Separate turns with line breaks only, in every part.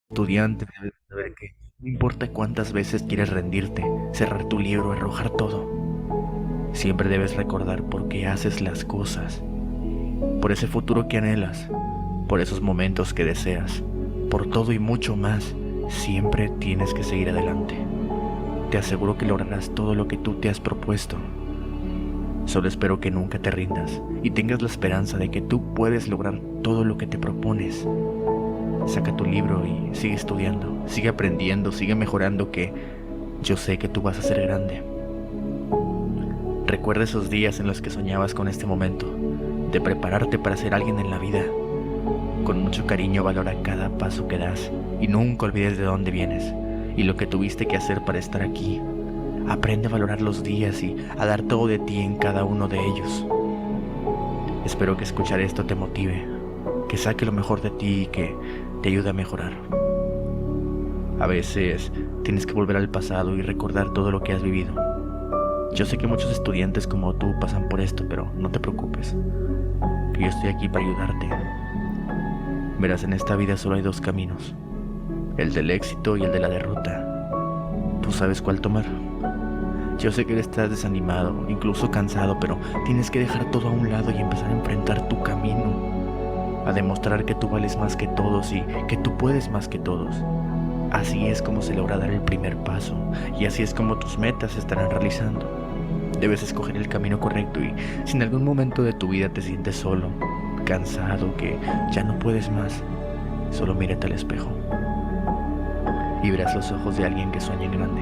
Estudiante, debes saber que no importa cuántas veces quieres rendirte, cerrar tu libro, arrojar todo, siempre debes recordar por qué haces las cosas, por ese futuro que anhelas, por esos momentos que deseas, por todo y mucho más. Siempre tienes que seguir adelante. Te aseguro que lograrás todo lo que tú te has propuesto. Solo espero que nunca te rindas y tengas la esperanza de que tú puedes lograr todo lo que te propones. Saca tu libro y sigue estudiando, sigue aprendiendo, sigue mejorando, que yo sé que tú vas a ser grande. Recuerda esos días en los que soñabas con este momento, de prepararte para ser alguien en la vida. Con mucho cariño valora cada paso que das y nunca olvides de dónde vienes y lo que tuviste que hacer para estar aquí. Aprende a valorar los días y a dar todo de ti en cada uno de ellos. Espero que escuchar esto te motive, que saque lo mejor de ti y que te ayude a mejorar. A veces tienes que volver al pasado y recordar todo lo que has vivido. Yo sé que muchos estudiantes como tú pasan por esto, pero no te preocupes, que yo estoy aquí para ayudarte. Verás, en esta vida solo hay dos caminos, el del éxito y el de la derrota. ¿Tú sabes cuál tomar? Yo sé que estás desanimado, incluso cansado, pero tienes que dejar todo a un lado y empezar a enfrentar tu camino, a demostrar que tú vales más que todos y que tú puedes más que todos. Así es como se logra dar el primer paso y así es como tus metas se estarán realizando. Debes escoger el camino correcto y si en algún momento de tu vida te sientes solo, cansado, que ya no puedes más, solo mírate al espejo y verás los ojos de alguien que sueña en grande.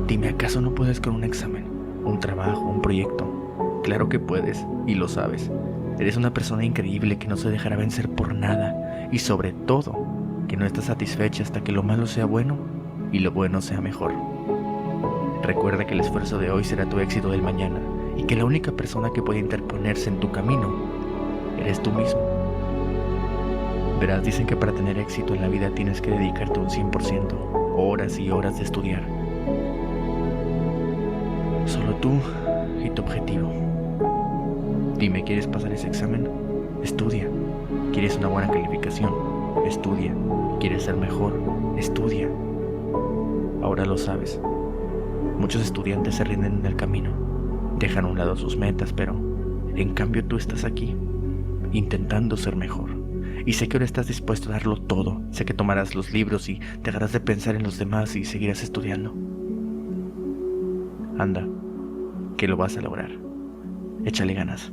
Dime, ¿acaso no puedes con un examen, un trabajo, un proyecto? Claro que puedes y lo sabes. Eres una persona increíble que no se dejará vencer por nada y sobre todo que no está satisfecha hasta que lo malo sea bueno y lo bueno sea mejor. Recuerda que el esfuerzo de hoy será tu éxito del mañana y que la única persona que puede interponerse en tu camino eres tú mismo. Verás, dicen que para tener éxito en la vida tienes que dedicarte un 100%, horas y horas de estudiar. Solo tú y tu objetivo. Dime, ¿quieres pasar ese examen? Estudia. ¿Quieres una buena calificación? Estudia. ¿Quieres ser mejor? Estudia. Ahora lo sabes. Muchos estudiantes se rinden en el camino, dejan a un lado sus metas, pero en cambio tú estás aquí, intentando ser mejor. Y sé que ahora estás dispuesto a darlo todo. Sé que tomarás los libros y dejarás de pensar en los demás y seguirás estudiando. Anda, que lo vas a lograr. Échale ganas.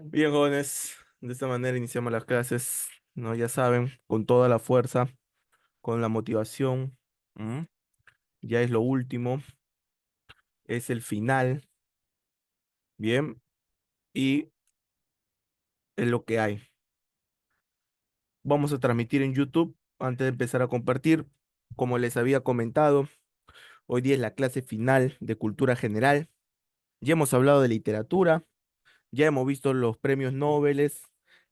Bien, jóvenes, de esta manera iniciamos las clases, ¿no? Ya saben, con toda la fuerza, con la motivación, ¿m? Ya es lo último, es el final, bien, y es lo que hay. Vamos a transmitir en YouTube antes de empezar a compartir. Como les había comentado, hoy día es la clase final de cultura general. Ya hemos hablado de literatura, ya hemos visto los premios Nobel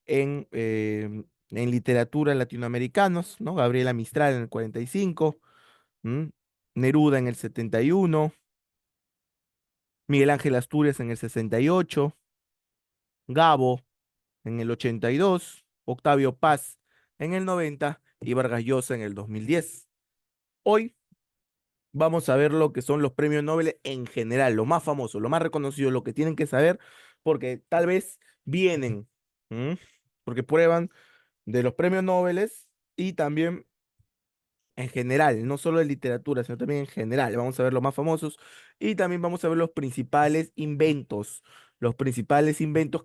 en literatura latinoamericanos, ¿no? Gabriela Mistral en el 45, ¿m? Neruda en el 71, Miguel Ángel Asturias en el 68, Gabo en el 82, Octavio Paz en el 90 y Vargas Llosa en el 2010. Hoy vamos a ver lo que son los premios Nobel en general, lo más famoso, lo más reconocido, lo que tienen que saber, porque tal vez vienen, ¿m? Porque prueban de los premios Nobel y también en general, no solo de literatura, sino también en general. Vamos a ver los más famosos y también vamos a ver los principales inventos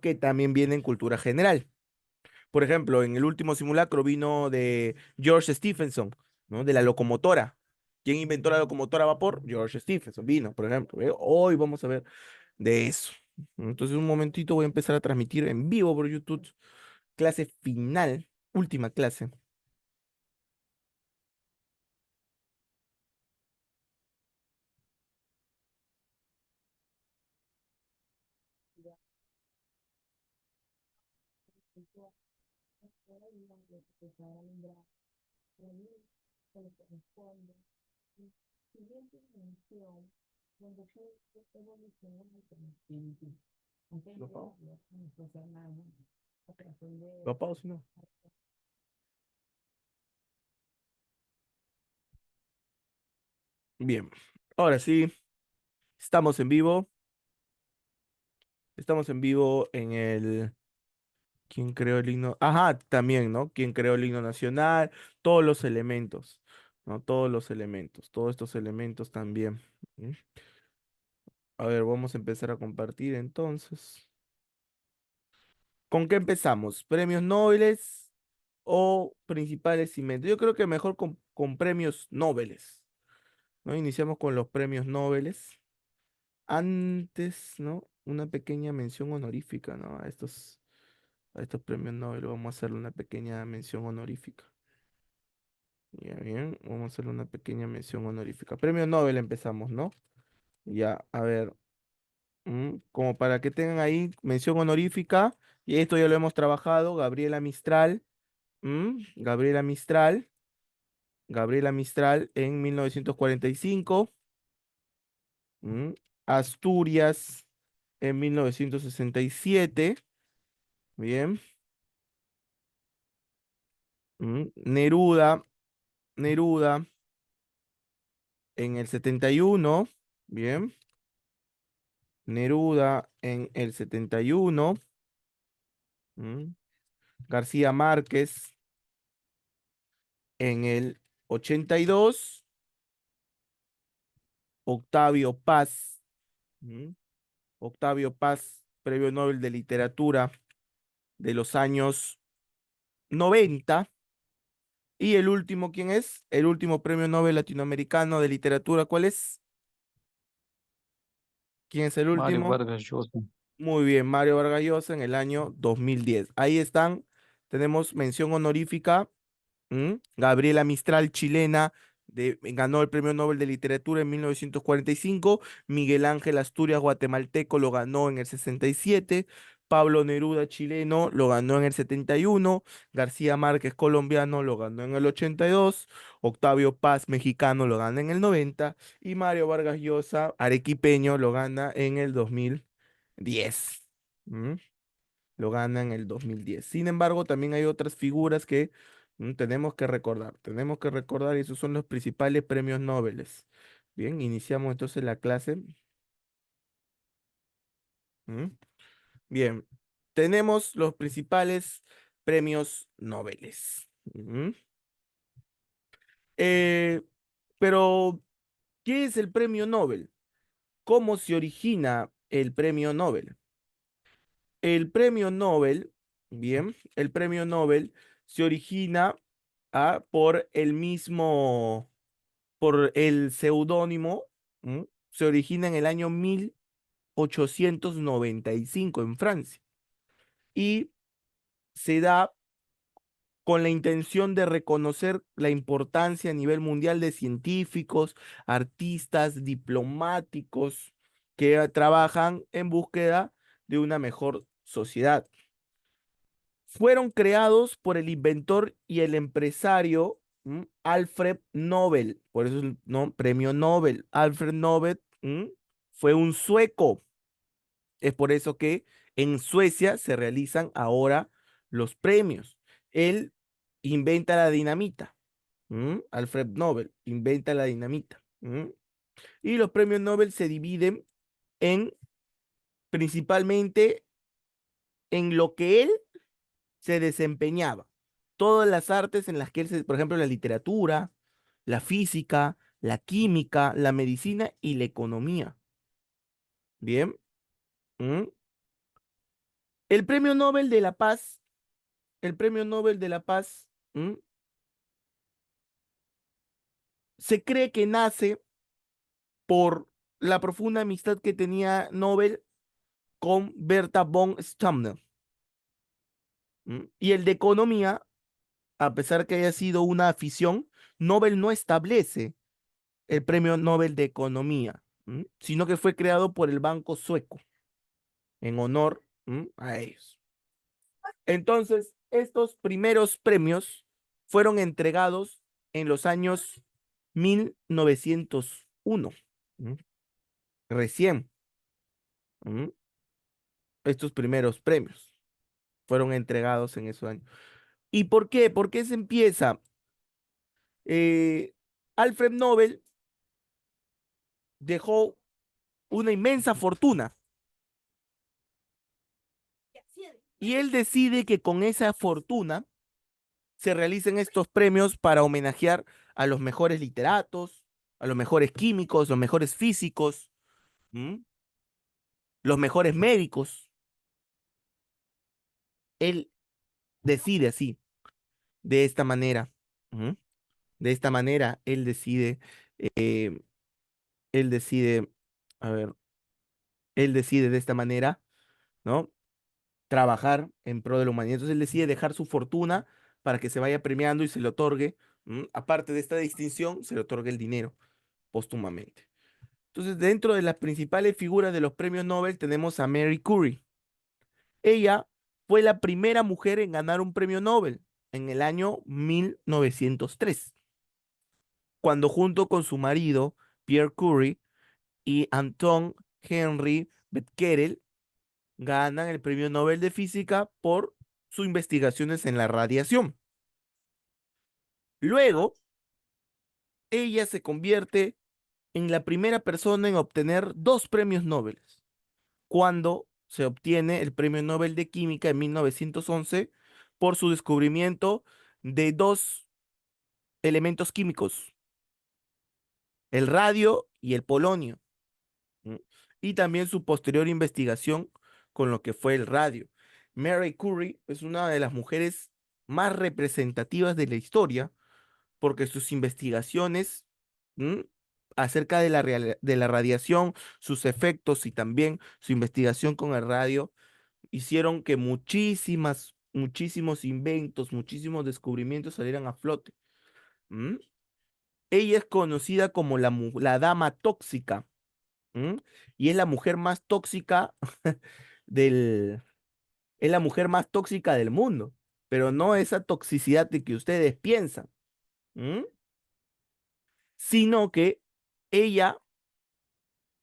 que también vienen en cultura general. Por ejemplo, en el último simulacro vino de George Stephenson, ¿no? De la locomotora. ¿Quién inventó la locomotora a vapor? George Stephenson vino, por ejemplo. ¿Ve? Hoy vamos a ver de eso. Entonces, un momentito voy a empezar a transmitir en vivo por YouTube. Clase final, última clase. Lo pago. Lo pago si no. Bien. Ahora sí, estamos en vivo. Estamos en vivo en el. ¿Quién creó el himno? Ajá, también, ¿no? ¿Quién creó el himno nacional? Todos los elementos, ¿no? Todos los elementos, todos estos elementos también. ¿Mm? A ver, vamos a empezar a compartir entonces. ¿Con qué empezamos? ¿Premios Nobel o principales inventos? Yo creo que mejor con premios Nobel, ¿no? Iniciamos con los premios Nobel. Antes, ¿no? Una pequeña mención honorífica, ¿no? A estos premios Nobel vamos a hacerle una pequeña mención honorífica. Ya bien, vamos a hacerle una pequeña mención honorífica. Premio Nobel empezamos, ¿no? Ya, a ver, como para que tengan ahí mención honorífica, y esto ya lo hemos trabajado, Gabriela Mistral, Gabriela Mistral, Gabriela Mistral en 1945, ¿m? Asturias en 1967, bien, Neruda, Neruda en el 71, bien. Neruda en el 71, ¿m? García Márquez en el 82, Octavio Paz, ¿m? Octavio Paz, Premio Nobel de Literatura de los años 90. Y el último, ¿quién es? El último Premio Nobel Latinoamericano de Literatura, ¿cuál es? ¿Quién es el
Mario
último?
Vargas Llosa.
Muy bien, Mario Vargas Llosa en el año 2010. Ahí están, tenemos mención honorífica. Gabriela Mistral, chilena, ganó el Premio Nobel de Literatura en 1945. Miguel Ángel Asturias, guatemalteco, lo ganó en el 67. Pablo Neruda, chileno, lo ganó en el 71. García Márquez, colombiano, lo ganó en el 82. Octavio Paz, mexicano, lo gana en el 90. Y Mario Vargas Llosa, arequipeño, lo gana en el 2010. ¿Mm? Lo gana en el 2010. Sin embargo, también hay otras figuras que tenemos que recordar y esos son los principales premios Nobel. Bien, iniciamos entonces la clase. ¿Mm? Bien, tenemos los principales premios Nobel. ¿Mm? Eh, pero, ¿qué es el premio Nobel? ¿Cómo se origina el premio Nobel? El premio Nobel, bien, el premio Nobel se origina por el mismo, por el seudónimo, se origina en el año 1895 en Francia y se da con la intención de reconocer la importancia a nivel mundial de científicos, artistas, diplomáticos que trabajan en búsqueda de una mejor sociedad. Fueron creados por el inventor y el empresario Alfred Nobel, por eso es el premio Nobel. Alfred Nobel fue un sueco. Es por eso que en Suecia se realizan ahora los premios. Él inventa la dinamita. Alfred Nobel inventa la dinamita. Y los premios Nobel se dividen en principalmente en lo que él se desempeñaba. Todas las artes en las que él por ejemplo, la literatura, la física, la química, la medicina y la economía. Bien. ¿Mm? El Premio Nobel de la Paz, el Premio Nobel de la Paz, se cree que nace por la profunda amistad que tenía Nobel con Bertha von Stamner. Y el de economía, a pesar que haya sido una afición, Nobel no establece el Premio Nobel de Economía, sino que fue creado por el Banco Sueco en honor a ellos. Entonces, estos primeros premios fueron entregados en los años 1901. ¿Mm? Recién. ¿Mm? Estos primeros premios fueron entregados en esos años. ¿Y por qué? ¿Por qué se empieza? Alfred Nobel dejó una inmensa fortuna y él decide que con esa fortuna se realicen estos premios para homenajear a los mejores literatos, a los mejores químicos, los mejores físicos, ¿m? Los mejores médicos. Él decide así, de esta manera. ¿M? De esta manera, eh, él decide, a ver, él decide de esta manera, ¿no? Trabajar en pro de la humanidad. Entonces él decide dejar su fortuna para que se vaya premiando y se le otorgue, aparte de esta distinción, se le otorgue el dinero póstumamente. Entonces, dentro de las principales figuras de los premios Nobel tenemos a Mary Curie. Ella fue la primera mujer en ganar un premio Nobel en el año 1903, cuando junto con su marido, Pierre Curie, y Anton Henry Becquerel ganan el premio Nobel de Física por sus investigaciones en la radiación. Luego, ella se convierte en la primera persona en obtener dos premios Nobel, cuando se obtiene el premio Nobel de Química en 1911 por su descubrimiento de dos elementos químicos, el radio y el polonio, ¿m? Y también su posterior investigación con lo que fue el radio. Mary Curie es una de las mujeres más representativas de la historia porque sus investigaciones, ¿m? Acerca de de la radiación, sus efectos y también su investigación con el radio hicieron que muchísimos inventos, muchísimos descubrimientos salieran a flote. ¿M? Ella es conocida como la dama tóxica. ¿M? Y es la mujer más tóxica del, es la mujer más tóxica del mundo, pero no esa toxicidad de que ustedes piensan, ¿m? Sino que ella,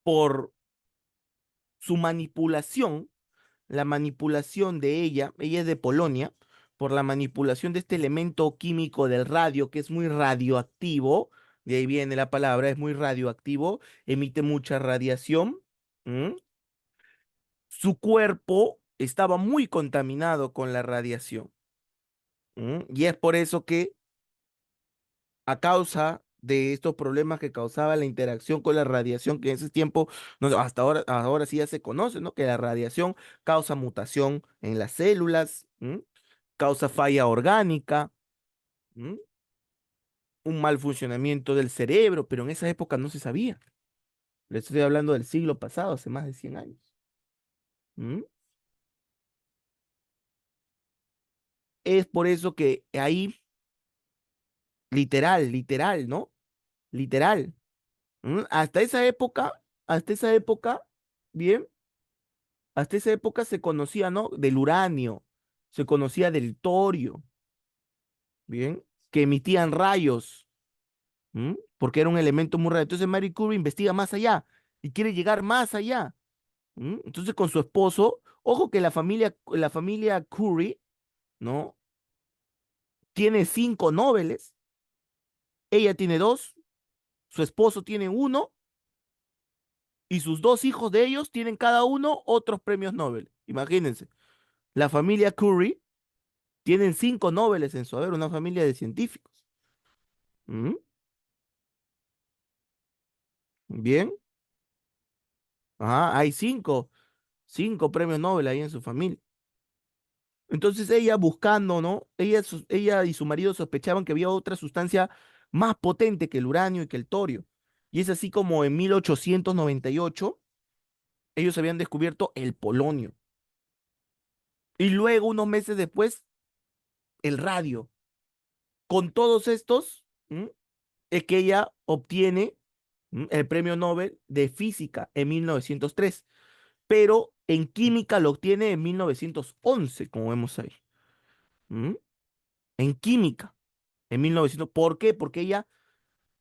por su manipulación, la manipulación de ella es de Polonia, por la manipulación de este elemento químico del radio, que es muy radioactivo, de ahí viene la palabra, es muy radioactivo, emite mucha radiación. ¿M? Su cuerpo estaba muy contaminado con la radiación. ¿M? Y es por eso que a causa de estos problemas que causaba la interacción con la radiación, que en ese tiempo, no, hasta ahora sí ya se conoce, ¿no? Que la radiación causa mutación en las células, causa falla orgánica, ¿m? Un mal funcionamiento del cerebro, pero en esa época no se sabía. Le estoy hablando del siglo pasado, hace más de 100 años. ¿M? Es por eso que ahí, literal, ¿no? Literal. Hasta esa época, bien, hasta esa época se conocía, ¿no? Del uranio, se conocía del torio, bien, que emitían rayos, porque era un elemento muy raro. Entonces Marie Curie investiga más allá y quiere llegar más allá. Entonces con su esposo, ojo que la familia Curie, ¿no? Tiene 5 Nobeles, ella tiene 2, su esposo tiene 1 y sus 2 hijos de ellos tienen cada uno otros premios Nobel. Imagínense, la familia Curie tienen 5 Nobeles en su haber, una familia de científicos. ¿Mm? Bien. Ajá, hay cinco premios Nobel ahí en su familia. Entonces ella buscando, ¿no? Ella y su marido sospechaban que había otra sustancia más potente que el uranio y que el torio. Y es así como en 1898 ellos habían descubierto el polonio. Y luego, unos meses después, el radio. Con todos estos, es que ella obtiene el premio Nobel de Física en 1903. pero en química lo obtiene en 1911, como vemos ahí. ¿Mm? En química, en 1900. ¿Por qué? Porque ella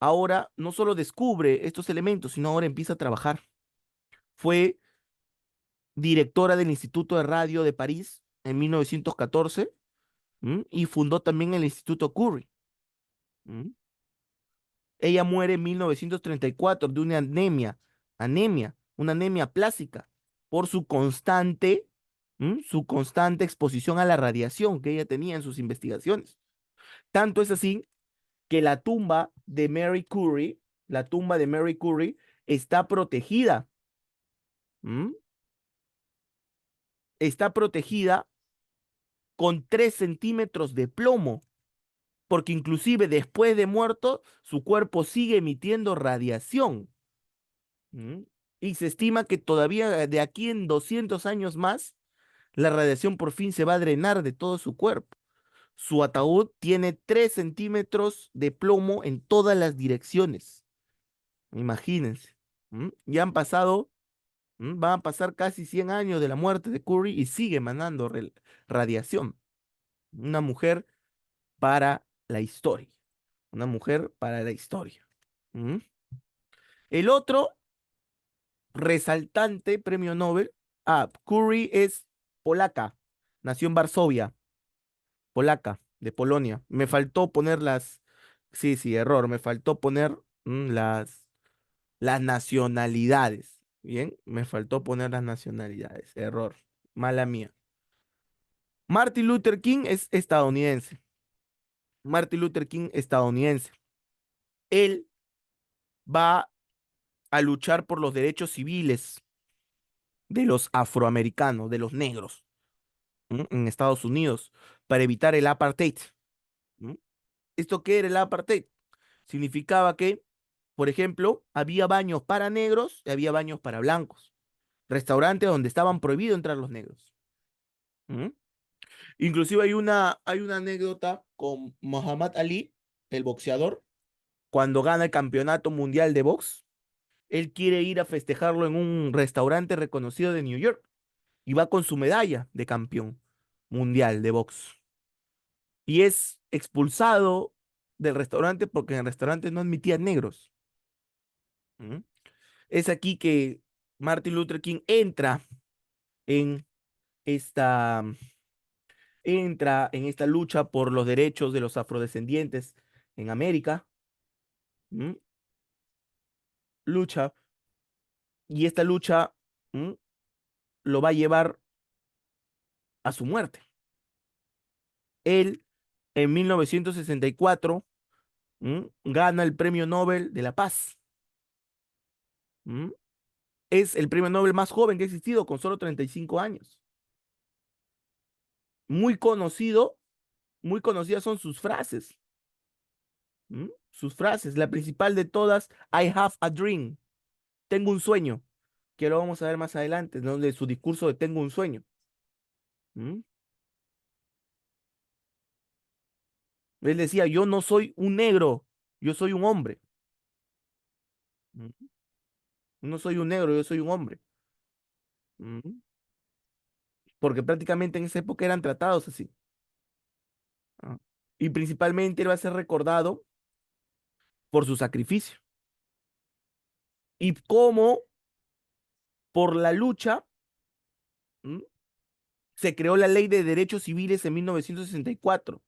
ahora no solo descubre estos elementos, sino ahora empieza a trabajar. Fue directora del Instituto de Radio de París en 1914, y fundó también el Instituto Curie. ¿Mm? Ella muere en 1934 de una una anemia plástica, por su constante exposición a la radiación que ella tenía en sus investigaciones. Tanto es así que la tumba de Mary Curie, está protegida. ¿Mm? Está protegida con 3 centímetros de plomo, porque inclusive después de muerto, su cuerpo sigue emitiendo radiación. ¿Mm? Y se estima que todavía de aquí en 200 años más, la radiación por fin se va a drenar de todo su cuerpo. Su ataúd tiene 3 centímetros de plomo en todas las direcciones. Imagínense. Ya han pasado, van a pasar casi 100 años de la muerte de Curry y sigue emanando radiación. Una mujer para la historia. Una mujer para la historia. ¿Mm? El otro resaltante premio Nobel. Curie es polaca. Nació en Varsovia, polaca, de Polonia. Me faltó poner las. Sí, sí, error. Me faltó poner las nacionalidades. Bien, me faltó poner las nacionalidades. Error. Mala mía. Martin Luther King es estadounidense. Martin Luther King estadounidense. Él va a luchar por los derechos civiles de los afroamericanos, de los negros, en Estados Unidos, para evitar el apartheid. ¿Mm? ¿Esto qué era el apartheid? Significaba que, por ejemplo, había baños para negros y había baños para blancos. Restaurantes donde estaban prohibidos entrar los negros. ¿Mm? Inclusive hay una anécdota con Muhammad Ali, el boxeador, cuando gana el campeonato mundial de box. Él quiere ir a festejarlo en un restaurante reconocido de New York y va con su medalla de campeón mundial de box. Y es expulsado del restaurante porque en el restaurante no admitían negros. ¿Mm? Es aquí que Martin Luther King en esta, entra en esta lucha por los derechos de los afrodescendientes en América. ¿Mm? Lucha, y esta lucha, ¿mm?, lo va a llevar a su muerte. Él, en 1964, gana el Premio Nobel de la Paz. ¿Mm? Es el premio Nobel más joven que ha existido, con solo 35 años. Muy conocido, muy conocidas son sus frases. Sus frases, la principal de todas, I have a dream, tengo un sueño, que lo vamos a ver más adelante, ¿no? De su discurso de tengo un sueño. ¿Mm? Él decía, yo no soy un negro, yo soy un hombre. ¿Mm? No soy un negro, yo soy un hombre. ¿Mm? Porque prácticamente en esa época eran tratados así. ¿Ah? Y principalmente él va a ser recordado por su sacrificio y cómo por la lucha, ¿m?, se creó la Ley de Derechos Civiles en 1964,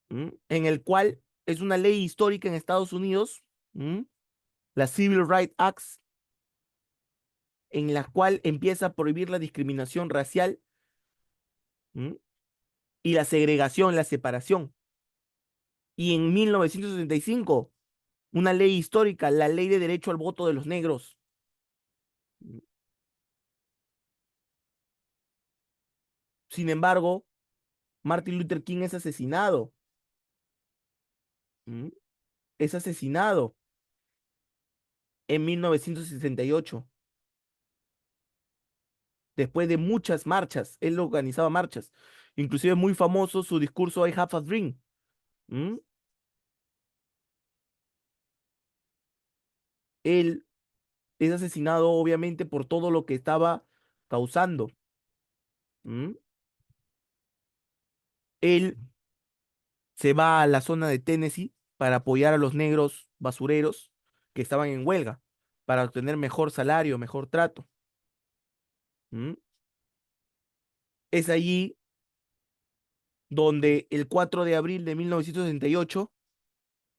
en el cual es una ley histórica en Estados Unidos, la Civil Rights Acts, en la cual empieza a prohibir la discriminación racial, ¿m?, y la segregación, la separación. Y en 1965, una ley histórica, la Ley de Derecho al Voto de los Negros. Sin embargo, Martin Luther King es asesinado. ¿Mm? Es asesinado en 1968, después de muchas marchas. Él organizaba marchas. Inclusive es muy famoso su discurso I Have a Dream. ¿Mm? Él es asesinado obviamente por todo lo que estaba causando. ¿Mm? Él se va a la zona de Tennessee para apoyar a los negros basureros que estaban en huelga, para obtener mejor salario, mejor trato. ¿Mm? Es allí donde el 4 de abril de 1968,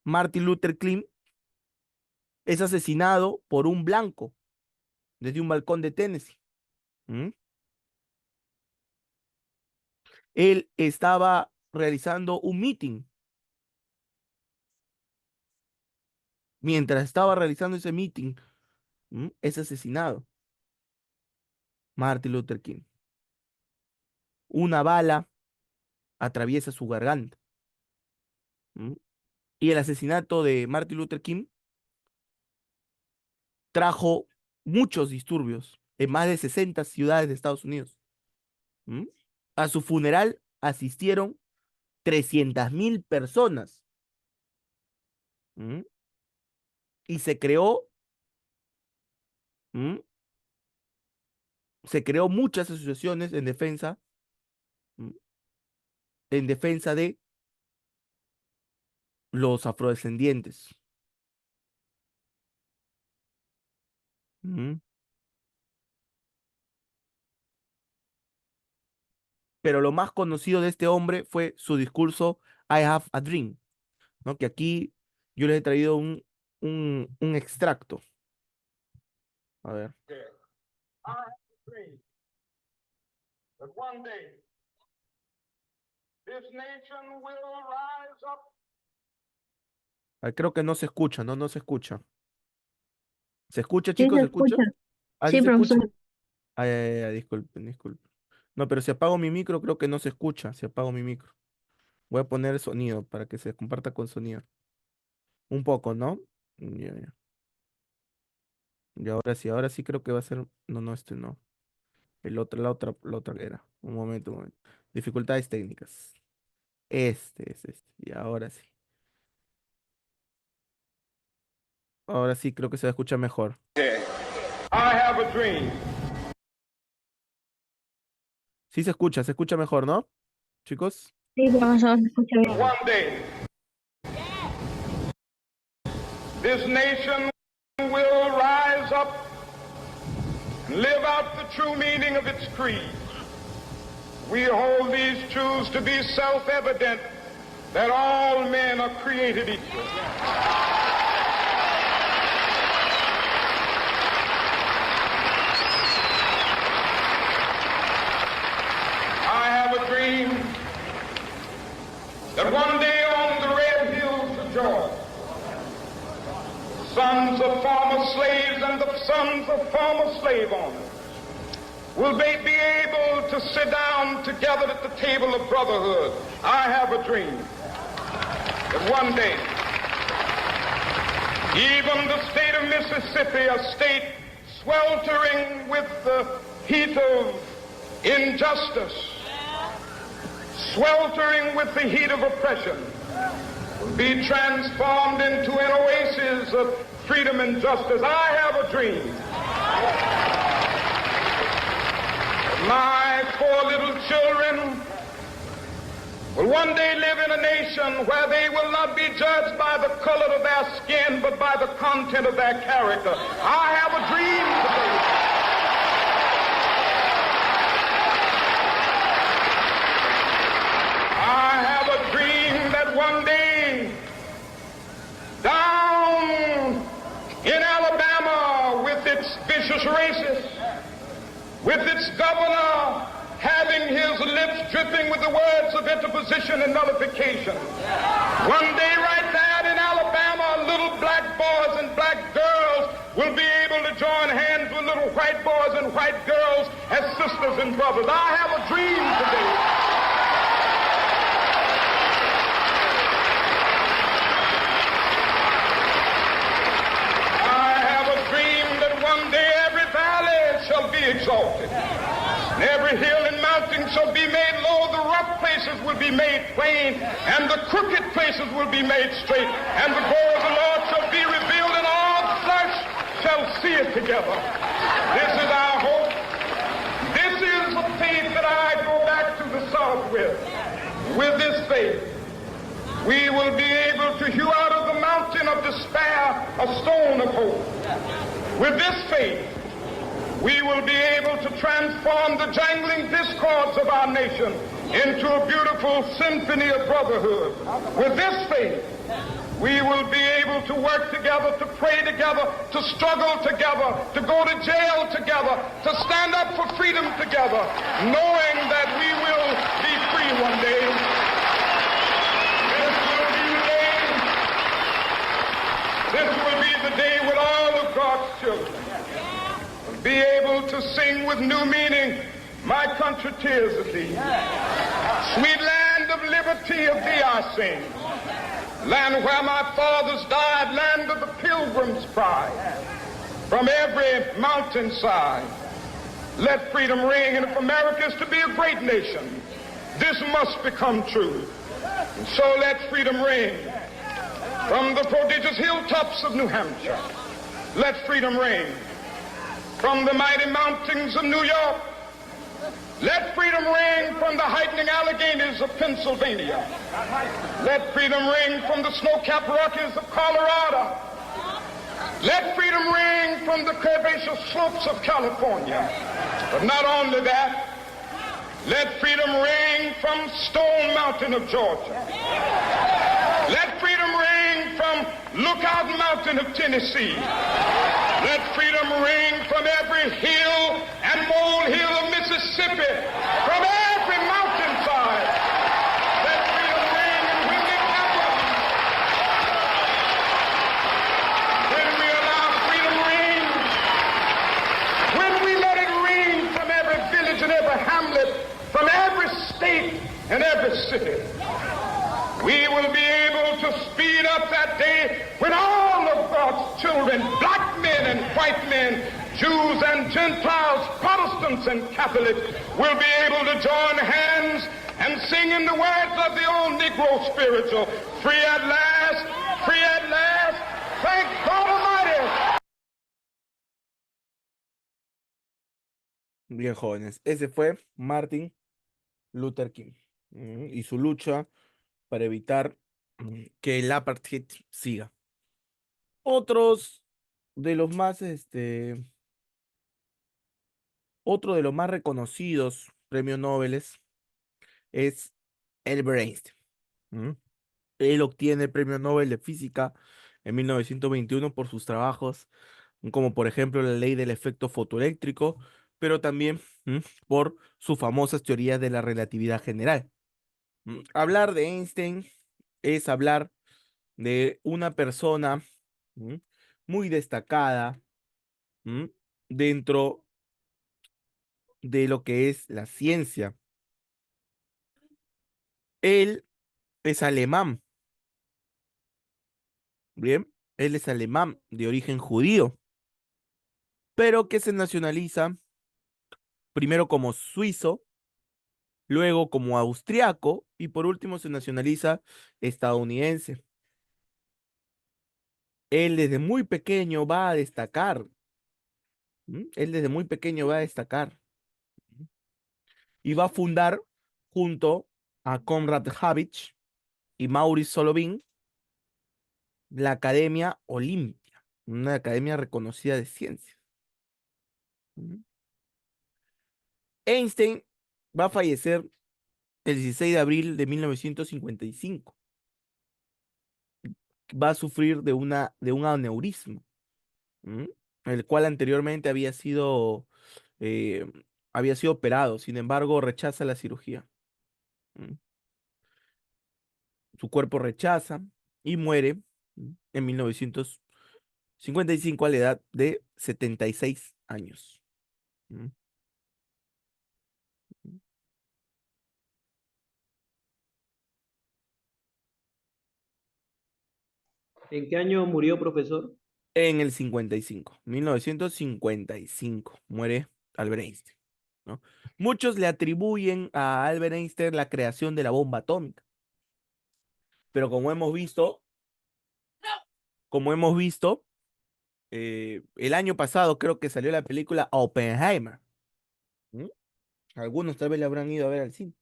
Martin Luther King es asesinado por un blanco desde un balcón de Tennessee. ¿Mm? Él estaba realizando un meeting. Mientras estaba realizando ese meeting, es asesinado Martin Luther King. Una bala atraviesa su garganta. ¿Mm? Y el asesinato de Martin Luther King trajo muchos disturbios en más de 60 ciudades de Estados Unidos. ¿Mm? A su funeral asistieron 300.000 personas. ¿Mm? Y ¿Mm? se creó muchas asociaciones ¿Mm? En defensa de los afrodescendientes. ¿Mm? Pero lo más conocido de este hombre fue su discurso I Have a Dream, ¿no? Que aquí yo les he traído un extracto. A ver. I have a dream that one day this nation will rise up. Ah, creo que no se escucha, ¿no? No se escucha. ¿Se escucha,
Sí,
chicos?
se
¿Se escucha?
escucha.
¿Ah, sí
Sí,
se escucha?
profesor.
Ay, ay, ay, disculpen, disculpen. No, pero si apago mi micro, creo que no se escucha. Si apago mi micro. Voy a poner el sonido para que se comparta con sonido. Un poco, ¿no? Ya, ya. Y ahora sí creo que va a ser. No, no, este no. La otra era. Un momento, un momento. Dificultades técnicas. Este es este. Y ahora sí. Ahora sí creo que se va a escuchar mejor. I have a dream. Sí se escucha mejor, ¿no? Chicos.
Sí, profesor, se escucha bien.
One day, this nation will rise up and live out the true meaning of its creed. We hold these truths to be self-evident that all men are created equal. I have a dream that one day on the red hills of Georgia, sons of former slaves and the sons of former slave owners will they be able to sit down together at the table of brotherhood. I have a dream that one day, even the state of Mississippi, a state sweltering with the heat of injustice, sweltering with the heat of oppression, will be transformed into an oasis of freedom and justice. I have a dream. My 4 little children will one day live in a nation where they will not be judged by the color of their skin, but by the content of their character. I have a dream today. I have a dream that one day, down in Alabama, with its vicious racists, with its governor having his lips dripping with the words of interposition and nullification. One day right there in Alabama, little black boys and black girls will be able to join hands with little white boys and white girls as sisters and brothers. I have a dream today. Exalted. And every hill and mountain shall be made low, the rough places will be made plain, and the crooked places will be made straight, and the glory of the Lord shall be revealed, and all flesh shall
see it together. This is our hope. This is the faith that I go back to the South with. With this faith, we will be able to hew out of the mountain of despair a stone of hope. With this faith, we will be able to transform the jangling discords of our nation into a beautiful symphony of brotherhood. With this faith, we will be able to work together, to pray together, to struggle together, to go to jail together, to stand up for freedom together, knowing that we will be free one day. This will be the day when all of God's children will be able to sing with new meaning, my country, tears of thee. Sweet land of liberty, of thee I sing. Land where my fathers died, land of the pilgrim's pride. From every mountainside, let freedom ring. And if America is to be a great nation, this must become true. And so let freedom ring. From the prodigious hilltops of New Hampshire, let freedom ring. From the mighty mountains of New York, let freedom ring. From the heightening Alleghenies of Pennsylvania, let freedom ring. From the snow-capped Rockies of Colorado, let freedom ring. From the curvaceous slopes of California. But not only that, let freedom ring from Stone Mountain of Georgia. Let freedom ring from Lookout Mountain of Tennessee. Let freedom ring from every hill and molehill of Mississippi, from every mountainside. Let freedom ring, and when it happens, when we allow freedom ring, when we let it ring from every village and every hamlet, from every state and every city, we will be able to speed up that day when all of God's children, black men and white men, Jews and Gentiles, Protestants and Catholics, will be able to join hands and sing in the words of the old Negro spiritual, free at last, thank God Almighty.
Bien, jóvenes, ese fue Martin Luther King y su lucha para evitar que el apartheid siga. Otros de los más, otro de los más reconocidos premios Nobel es Albert Einstein. Él obtiene el premio Nobel de Física en 1921 por sus trabajos, como por ejemplo la ley del efecto fotoeléctrico, pero también por sus famosas teorías de la relatividad general. Hablar de Einstein es hablar de una persona muy destacada dentro de lo que es la ciencia. Él es alemán, bien, él es alemán de origen judío, pero que se nacionaliza primero como suizo, luego como austriaco y por último se nacionaliza estadounidense. Él desde muy pequeño va a destacar. Él desde muy pequeño va a destacar. Y va a fundar junto a Konrad Habich y Maurice Solovin la Academia Olimpia, una academia reconocida de ciencias. Einstein va a fallecer el 16 de abril de 1955. Va a sufrir de un aneurisma, el cual anteriormente había sido operado, sin embargo rechaza la cirugía. Su cuerpo rechaza y muere en 1955 a la edad de 76 años.
¿En qué año murió, profesor?
En el 1955, muere Albert Einstein, ¿no? Muchos le atribuyen a Albert Einstein la creación de la bomba atómica, pero como hemos visto, El año pasado creo que salió la película Oppenheimer. ¿Mm? Algunos tal vez le habrán ido a ver al cine.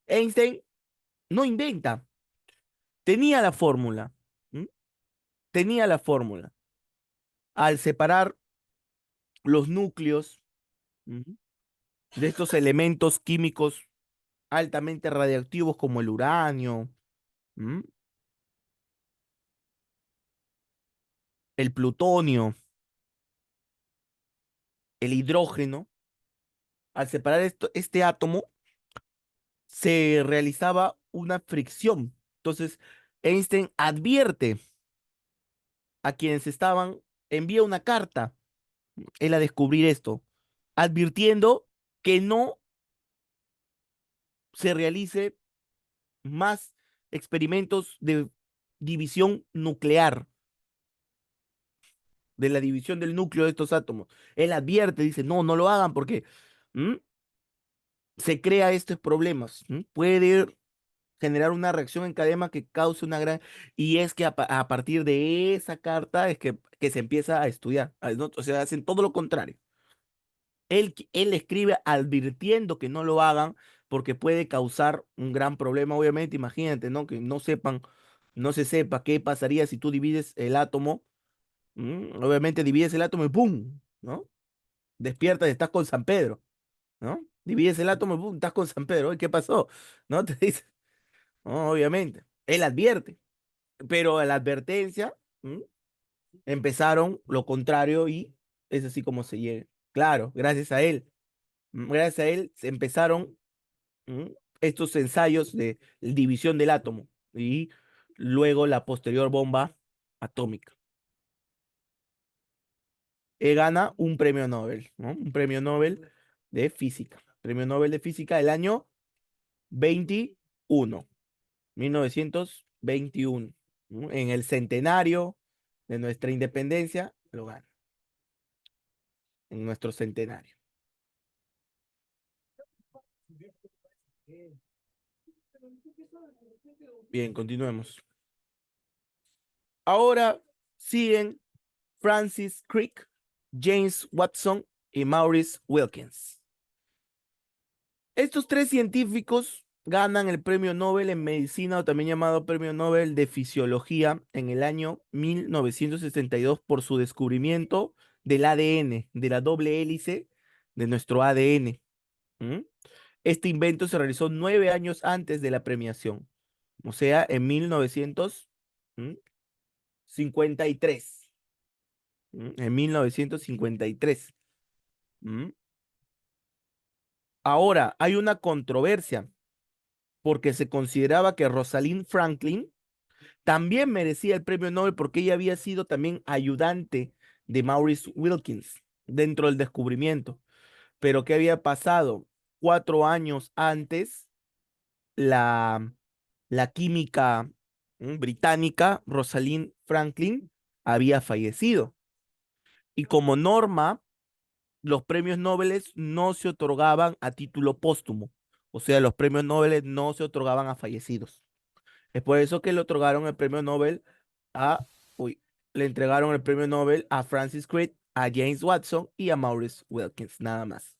Einstein no inventa, tenía la fórmula. ¿Mm? Tenía la fórmula. Al separar los núcleos, ujú, de estos elementos químicos altamente radiactivos como el uranio, ¿m? El plutonio, el hidrógeno, al separar este átomo, se realizaba una fricción. Entonces, Einstein advierte a quienes estaban, envía una carta, él a descubrir esto, advirtiendo que no se realice más experimentos de división nuclear, de la división del núcleo de estos átomos. Él advierte, dice, no, no lo hagan porque ¿m? Se crea estos problemas. ¿M? Puede generar una reacción en cadena que cause una gran... Y es que a partir de esa carta es que se empieza a estudiar. ¿No? O sea, hacen todo lo contrario. Él escribe advirtiendo que no lo hagan porque puede causar un gran problema, obviamente. Imagínate, ¿no? Que no sepan, no se sepa qué pasaría si tú divides el átomo. Obviamente divides el átomo y ¡pum! ¿No? Despiertas y estás con San Pedro, ¿no? Divides el átomo y ¡pum! Estás con San Pedro. ¿Y qué pasó? ¿No? Te dice, no, obviamente. Él advierte, pero a la advertencia empezaron lo contrario y es así como se llega. Claro, gracias a él. Gracias a él se empezaron ¿m? Estos ensayos de división del átomo y luego la posterior bomba atómica. Gana un premio Nobel, ¿no? Un premio Nobel de física. Premio Nobel de física del año 21, 1921. ¿No? En el centenario de nuestra independencia lo gana. En nuestro centenario. Bien, continuemos. Ahora siguen Francis Crick, James Watson y Maurice Wilkins. Estos tres científicos ganan el premio Nobel en medicina o también llamado premio Nobel de fisiología en el año 1962 por su descubrimiento del ADN, de la doble hélice de nuestro ADN. ¿Mm? Este invento se realizó 9 años antes de la premiación, o sea, en 1953. En 1953. ¿Mm? Ahora, hay una controversia porque se consideraba que Rosalind Franklin también merecía el premio Nobel porque ella había sido también ayudante de Maurice Wilkins dentro del descubrimiento. Pero ¿qué había pasado? 4 años antes, la, la química británica Rosalind Franklin había fallecido. Y como norma, los premios Nobel no se otorgaban a título póstumo. O sea, los premios Nobel no se otorgaban a fallecidos. Es por eso que le otorgaron el premio Nobel a, le entregaron el premio Nobel a Francis Crick, a James Watson y a Maurice Wilkins, nada más.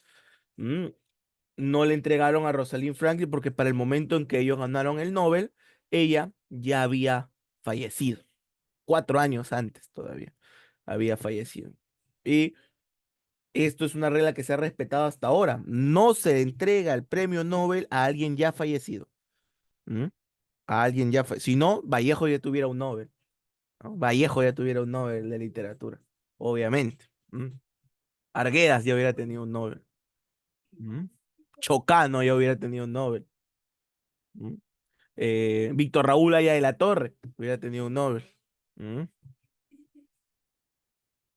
No le entregaron a Rosalind Franklin porque para el momento en que ellos ganaron el Nobel, ella ya había fallecido. 4 años antes todavía había fallecido. Y esto es una regla que se ha respetado hasta ahora. No se entrega el premio Nobel a alguien ya fallecido. ¿Mm? A alguien ya si no, Vallejo ya tuviera un Nobel, ¿no? Vallejo ya tuviera un Nobel de literatura, obviamente. Arguedas ya hubiera tenido un Nobel. Chocano ya hubiera tenido un Nobel. ¿Mm? Víctor Raúl Aya de la Torre hubiera tenido un Nobel. ¿Mm?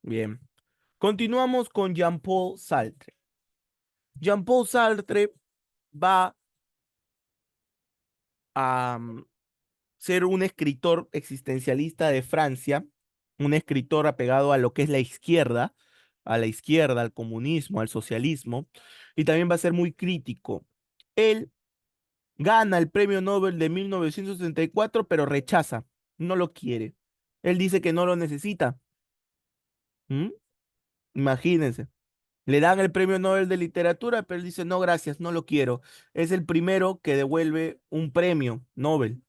Bien. Continuamos con Jean-Paul Sartre. Jean-Paul Sartre va a ser un escritor existencialista de Francia, un escritor apegado a lo que es a la izquierda, al comunismo, al socialismo, y también va a ser muy crítico. Él gana el premio Nobel de 1964, pero rechaza, no lo quiere. Él dice que no lo necesita, ¿Mm? Imagínense. Le dan el premio Nobel de Literatura, pero él dice, no, gracias, no lo quiero. Es el primero que devuelve un premio Nobel.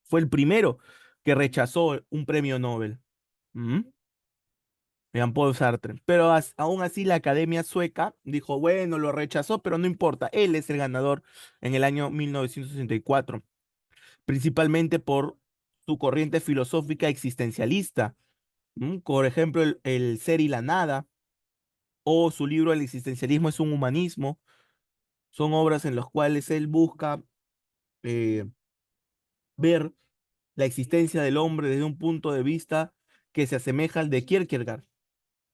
Fue el primero que rechazó un premio Nobel. ¿Mm? Jean-Paul Sartre. Pero aún así la Academia Sueca dijo, bueno, lo rechazó, pero no importa. Él es el ganador en el año 1964, principalmente por su corriente filosófica existencialista. Por ejemplo, el ser y la nada, o su libro El existencialismo es un humanismo. Son obras en las cuales él busca eh, ver la existencia del hombre desde un punto de vista que se asemeja al de Kierkegaard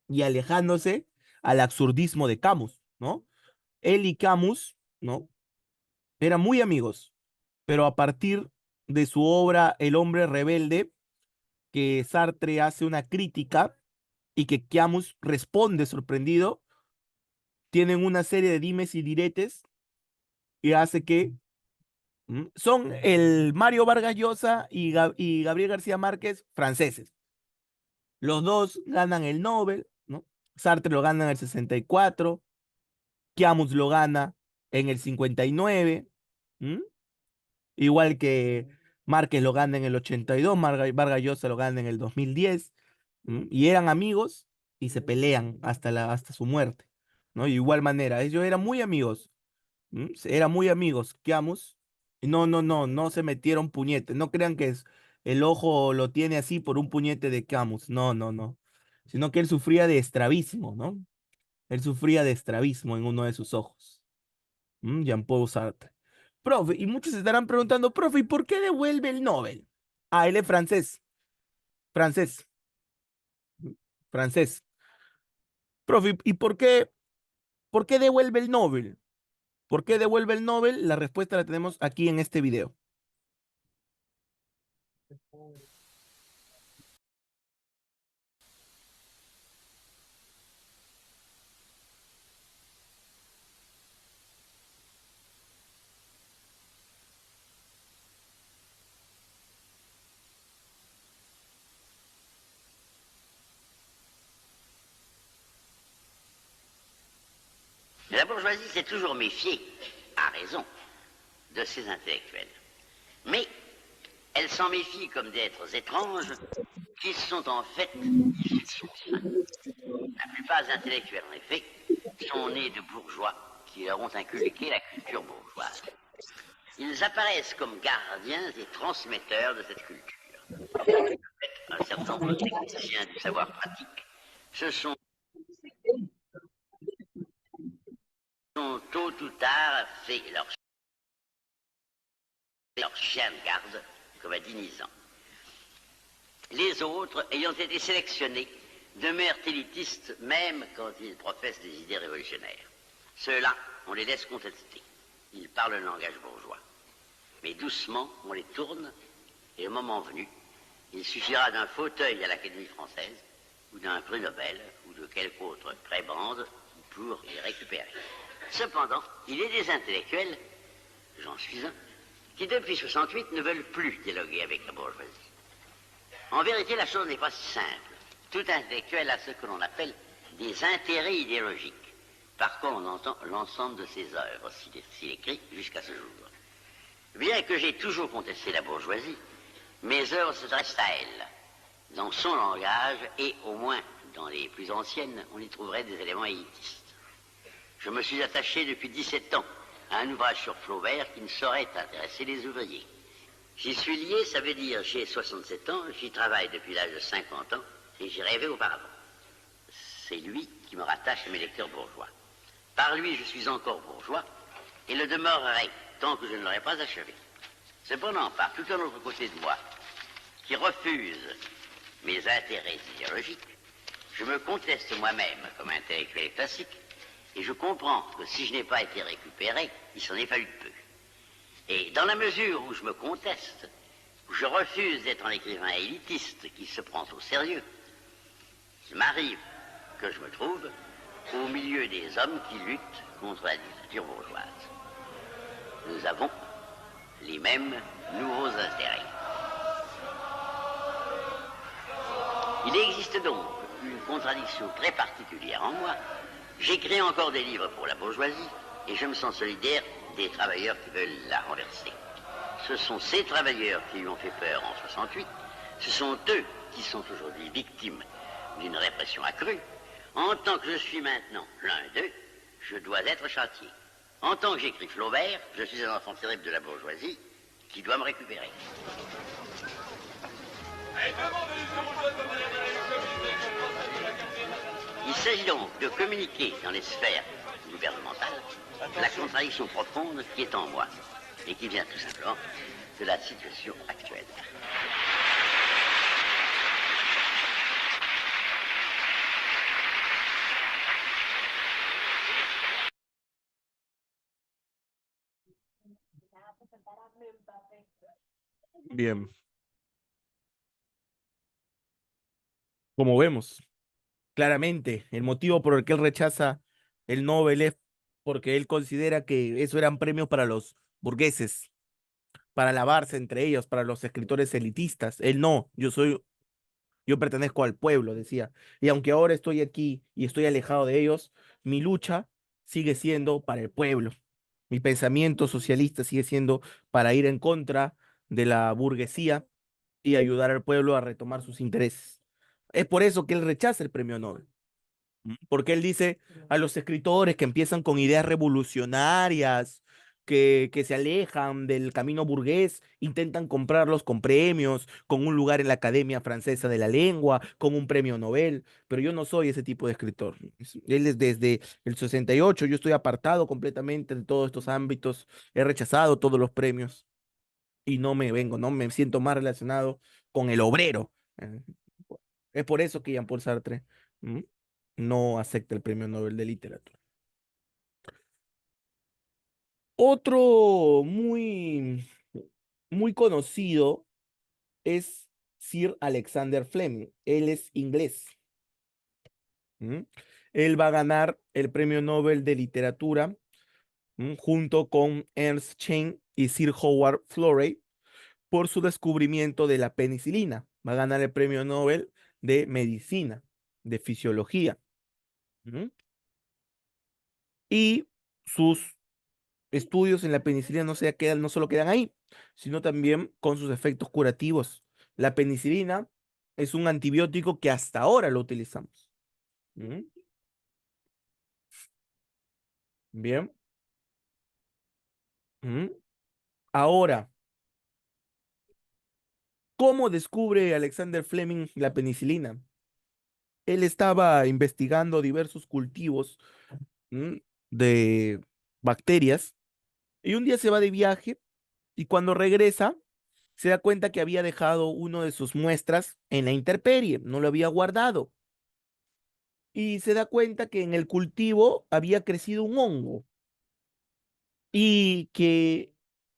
y alejándose al absurdismo de Camus, ¿no? Él y Camus, ¿no? Eran muy amigos, pero a partir de su obra El hombre rebelde, que Sartre hace una crítica y que Camus responde sorprendido, tienen una serie de dimes y diretes y hace que son el Mario Vargas Llosa y Gabriel García Márquez franceses. Los dos ganan el Nobel, ¿no? Sartre lo gana en el 64, Camus lo gana en el 59, ¿m? Igual que Márquez lo gana en el 82, Vargas Llosa lo gana en el 2010, y eran amigos y se pelean hasta su muerte, ¿no? De igual manera, ellos eran muy amigos. Eran muy amigos, Camus. Y no se metieron puñetes. No crean que el ojo lo tiene así por un puñete de Camus. No. Sino que él sufría de estrabismo, ¿no? Él sufría de estrabismo en uno de sus ojos. Jean-Paul Sartre. Profe, y muchos se estarán preguntando, profe, ¿y por qué devuelve el Nobel? Ah, él es francés. Francés. Francés. Profe, ¿y por qué devuelve el Nobel? ¿Por qué devuelve el Nobel? La respuesta la tenemos aquí en este video.
La bourgeoisie s'est toujours méfiée, à raison, de ses intellectuels. Mais elle s'en méfie comme d'êtres étranges qui sont en fait issus de son sein. La plupart des intellectuels, en effet, sont nés de bourgeois qui leur ont inculqué la culture bourgeoise. Ils apparaissent comme gardiens et transmetteurs de cette culture. En fait, un certain nombre de techniciens du savoir pratique se sont tôt ou tard fait leur chien de garde, comme à 10 ans. Les autres ayant été sélectionnés demeurent élitistes même quand ils professent des idées révolutionnaires. Ceux-là, on les laisse contester. Ils parlent le langage bourgeois. Mais doucement, on les tourne, et le moment venu, il suffira d'un fauteuil à l'Académie française, ou d'un prix Nobel, ou de quelque autre prébande pour les récupérer. Cependant, il est des intellectuels, j'en suis un, qui depuis 68 ne veulent plus dialoguer avec la bourgeoisie. En vérité, la chose n'est pas si simple. Tout intellectuel a ce que l'on appelle des intérêts idéologiques. Par quoi on entend l'ensemble de ses œuvres, s'il écrit jusqu'à ce jour. Bien que j'ai toujours contesté la bourgeoisie, mes œuvres s'adressent à elle, dans son langage, et au moins dans les plus anciennes, on y trouverait des éléments élitistes. Je me suis attaché depuis 17 ans à un ouvrage sur Flaubert qui ne saurait intéresser les ouvriers. J'y suis lié, ça veut dire j'ai 67 ans, j'y travaille depuis l'âge de 50 ans et j'y rêvais auparavant. C'est lui qui me rattache à mes lecteurs bourgeois. Par lui, je suis encore bourgeois et le demeurerai tant que je ne l'aurai pas achevé. Cependant, par tout un autre côté de moi, qui refuse mes intérêts idéologiques, je me conteste moi-même comme intellectuel classique et je comprends que si je n'ai pas été récupéré, il s'en est fallu de peu. Et dans la mesure où je me conteste, où je refuse d'être un écrivain élitiste qui se prend au sérieux, il m'arrive que je me trouve au milieu des hommes qui luttent contre la dictature bourgeoise. Nous avons les mêmes nouveaux intérêts. Il existe donc une contradiction très particulière en moi. J'écris encore des livres pour la bourgeoisie et je me sens solidaire des travailleurs qui veulent la renverser. Ce sont ces travailleurs qui lui ont fait peur en 68. Ce sont eux qui sont aujourd'hui victimes d'une répression accrue. En tant que je suis maintenant l'un d'eux, je dois être châtié. En tant que j'écris Flaubert, je suis un enfant terrible de la bourgeoisie qui doit me récupérer. Il s'agit donc de communiquer dans les sphères gouvernementales la contradiction profonde qui est en moi et qui vient tout simplement de la situation actuelle.
Bien. Como vemos, claramente, el motivo por el que él rechaza el Nobel es porque él considera que eso eran premios para los burgueses, para alabarse entre ellos, para los escritores elitistas. Él no, yo pertenezco al pueblo, decía. Y aunque ahora estoy aquí y estoy alejado de ellos, mi lucha sigue siendo para el pueblo. Mi pensamiento socialista sigue siendo para ir en contra de la burguesía y ayudar al pueblo a retomar sus intereses. Es por eso que él rechaza el premio Nobel. Porque él dice a los escritores que empiezan con ideas revolucionarias, que se alejan del camino burgués, intentan comprarlos con premios, con un lugar en la Academia Francesa de la Lengua, con un premio Nobel, pero yo no soy ese tipo de escritor. Él es desde el 68, yo estoy apartado completamente de todos estos ámbitos, he rechazado todos los premios y no me siento más relacionado con el obrero. Eh, Es por eso que Jean-Paul Sartre no acepta el premio Nobel de Literatura. Otro muy conocido es Sir Alexander Fleming. Él es inglés. ¿Mm? Él va a ganar el premio Nobel de Literatura junto con Ernst Chain y Sir Howard Florey por su descubrimiento de la penicilina. Va a ganar el premio Nobel de Medicina, de Fisiología. Y sus estudios en la penicilina no solo quedan ahí, sino también con sus efectos curativos. La penicilina es un antibiótico que hasta ahora lo utilizamos. Bien. Ahora, ¿cómo descubre Alexander Fleming la penicilina? Él estaba investigando diversos cultivos de bacterias y un día se va de viaje y cuando regresa se da cuenta que había dejado uno de sus muestras en la intemperie, no lo había guardado. Y se da cuenta que en el cultivo había crecido un hongo y que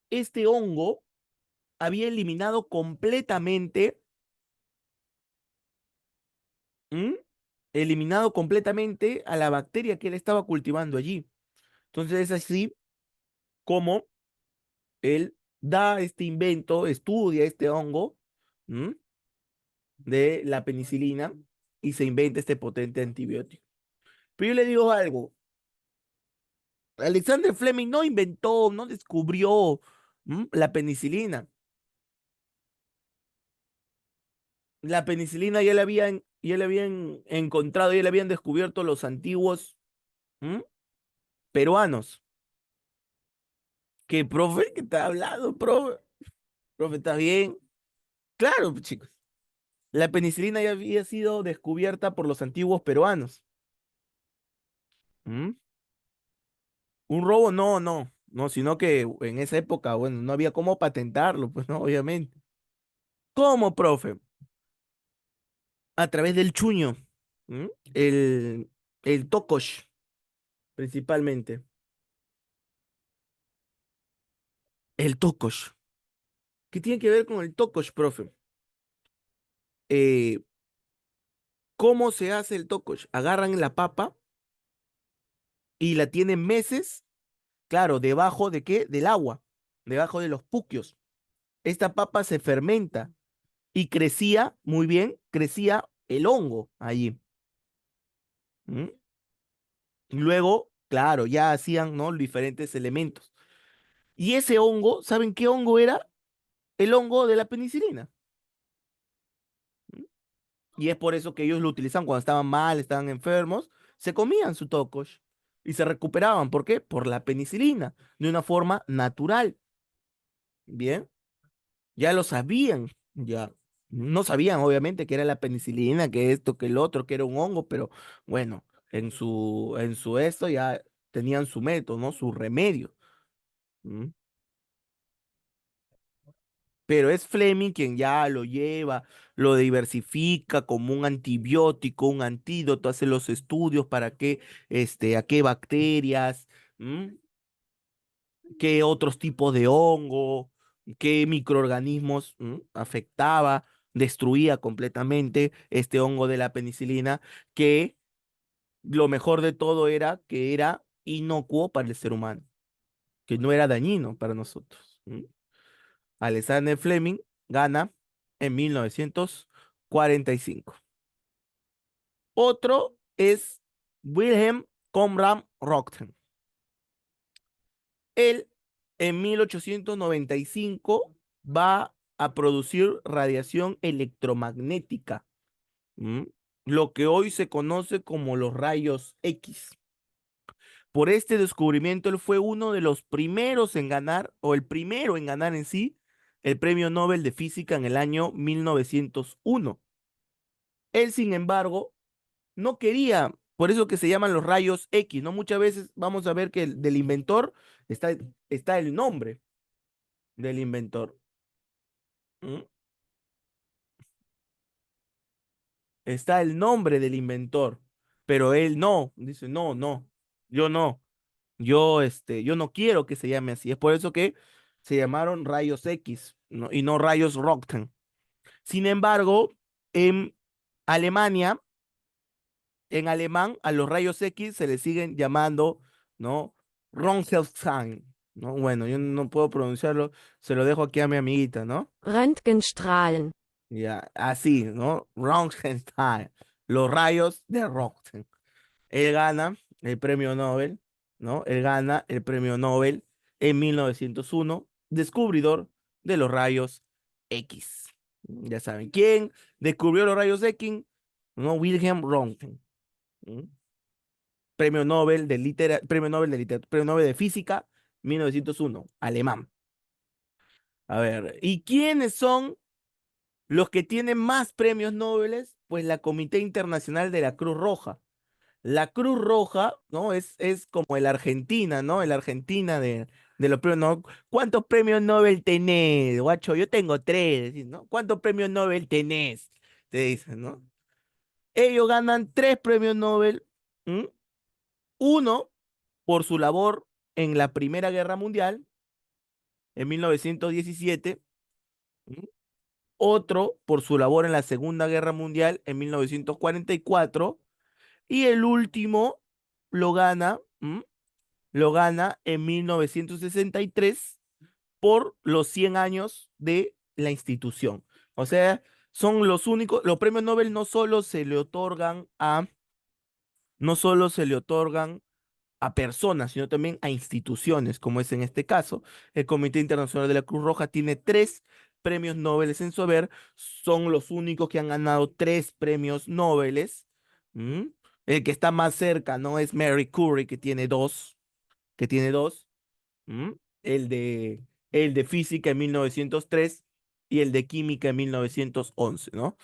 este hongo había eliminado completamente, a la bacteria que él estaba cultivando allí. Entonces es así como él da este invento, estudia este hongo de la penicilina y se inventa este potente antibiótico. Pero yo le digo algo, Alexander Fleming no inventó, no descubrió la penicilina. La penicilina ya la habían encontrado, ya la habían descubierto los antiguos peruanos. ¿Qué, profe? ¿Qué está hablando, profe? Profe, ¿está bien? Claro, pues, chicos. La penicilina ya había sido descubierta por los antiguos peruanos. Un robo, no, sino que en esa época, bueno, no había cómo patentarlo, pues no, obviamente. ¿Cómo, profe? A través del chuño, ¿m? el tocosh, principalmente. El tocosh. ¿Qué tiene que ver con el tocosh, profe? Eh, ¿Cómo se hace el tocosh? Agarran la papa y la tienen meses, claro, ¿debajo de qué? Del agua, debajo de los puquios. Esta papa se fermenta y crecía, muy bien, crecía el hongo allí. ¿Mm? Luego, claro, ya hacían, ¿no?, diferentes elementos. Y ese hongo, ¿saben qué hongo era? El hongo de la penicilina. ¿Mm? Y es por eso que ellos lo utilizaban cuando estaban mal, estaban enfermos, se comían su tocosh y se recuperaban. ¿Por qué? Por la penicilina, de una forma natural. Bien, ya lo sabían, ya. No sabían, obviamente, que era la penicilina, que esto, que el otro, que era un hongo, pero bueno, en su esto ya tenían su método, ¿no? Su remedio. ¿Mm? Pero es Fleming quien ya lo lleva, lo diversifica como un antibiótico, un antídoto, hace los estudios para qué, a qué bacterias, ¿m? Qué otros tipos de hongo, qué microorganismos, afectaba, destruía completamente este hongo de la penicilina, que lo mejor de todo era que era inocuo para el ser humano, que no era dañino para nosotros. Alexander Fleming gana en 1945. Otro es Wilhelm Conrad Röntgen. Él en 1895 va a producir radiación electromagnética, ¿m? Lo que hoy se conoce como los rayos X. Por este descubrimiento, él fue uno de los primeros en ganar, o el primero en ganar en sí, el Premio Nobel de Física en el año 1901. Él, sin embargo, no quería, por eso que se llaman los rayos X, ¿no? Muchas veces vamos a ver que del inventor está el nombre del inventor. ¿Mm? Está el nombre del inventor, pero él no, dice, no, no, yo no, yo no quiero que se llame así. Es por eso que se llamaron rayos X, ¿no? Y no rayos Röntgen. Sin embargo, en Alemania, en alemán, a los rayos X se les siguen llamando, ¿no? Röntgenstein, ¿no? Bueno, yo no puedo pronunciarlo, se lo dejo aquí a mi amiguita, ¿no?
Röntgenstrahlen.
Ya, así, ¿no? Röntgenstein, los rayos de Röntgen. Él gana el premio Nobel, ¿no? Él gana el premio Nobel en 1901, descubridor de los rayos X. Ya saben, ¿quién descubrió los rayos X? ¿No? Wilhelm Röntgen. ¿Mm? Premio Nobel de literatura, Premio Nobel de Física, 1901, alemán. A ver, ¿y quiénes son los que tienen más premios Nobel? Pues la Comité Internacional de la Cruz Roja. La Cruz Roja, ¿no? Es como el Argentina, ¿no? El Argentina de los premios Nobel. ¿Cuántos premios Nobel tenés, guacho? Yo tengo 3, ¿no? ¿Cuántos premios Nobel tenés? Te dicen, ¿no? Ellos ganan 3 premios Nobel. Uno por su labor en la Primera Guerra Mundial, en 1917. ¿Mm? Otro por su labor en la Segunda Guerra Mundial, en 1944. Y el último lo gana, lo gana en 1963 por los 100 años de la institución. O sea, son los únicos, los premios Nobel no solo se le otorgan a personas, sino también a instituciones, como es en este caso. El Comité Internacional de la Cruz Roja tiene 3 premios Nobel en su haber, son los únicos que han ganado 3 premios Nobel. ¿Mm? El que está más cerca, ¿no? Es Mary Curie, que tiene dos. ¿Mm? El de, el de física en 1903 y el de química en 1911, ¿no?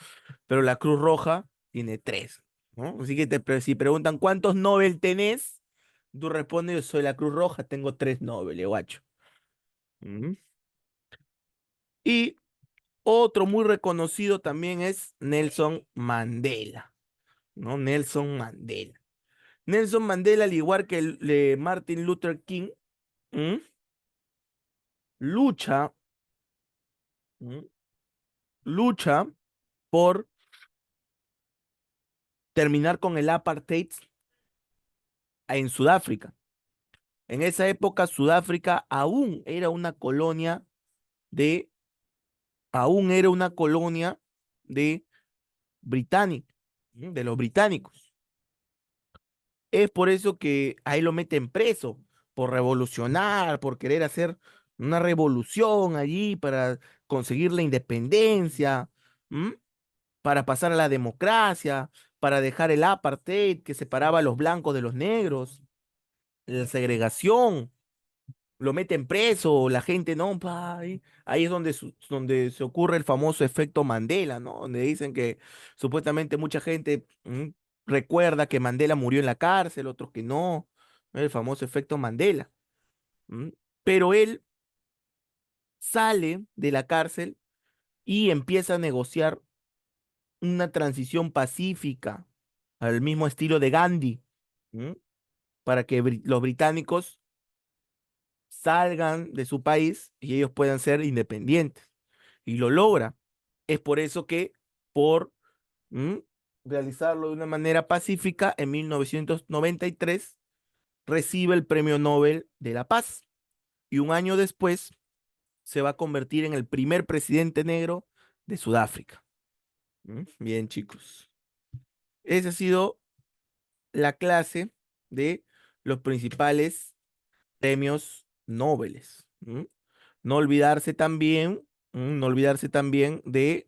Pero la Cruz Roja tiene 3, ¿no? Así que si preguntan cuántos Nobel tenés, tú respondes, yo soy la Cruz Roja, tengo 3 Nobel, guacho. ¿Mm? Y otro muy reconocido también es Nelson Mandela, ¿no? Nelson Mandela. Nelson Mandela, al igual que Martin Luther King, ¿m? lucha, ¿m? lucha por terminar con el apartheid en Sudáfrica. En esa época, Sudáfrica de, aún era una colonia de de los británicos. Es por eso que ahí lo meten preso, por revolucionar, por querer hacer una revolución allí para conseguir la independencia, ¿m? Para pasar a la democracia, para dejar el apartheid que separaba a los blancos de los negros, la segregación. Lo meten preso, la gente no, ahí es donde, donde se ocurre el famoso efecto Mandela, ¿no? Donde dicen que supuestamente mucha gente recuerda que Mandela murió en la cárcel, otros que no, ¿no? El famoso efecto Mandela. ¿M? Pero él sale de la cárcel y empieza a negociar una transición pacífica al mismo estilo de Gandhi, ¿m? Para que los británicos salgan de su país y ellos puedan ser independientes. Y lo logra. Es por eso que por ¿m? realizarlo de una manera pacífica, en 1993 recibe el Premio Nobel de la Paz. Y un año después se va a convertir en el primer presidente negro de Sudáfrica. Bien, chicos. Esa ha sido la clase de los principales premios Nobel. No olvidarse también, no olvidarse también de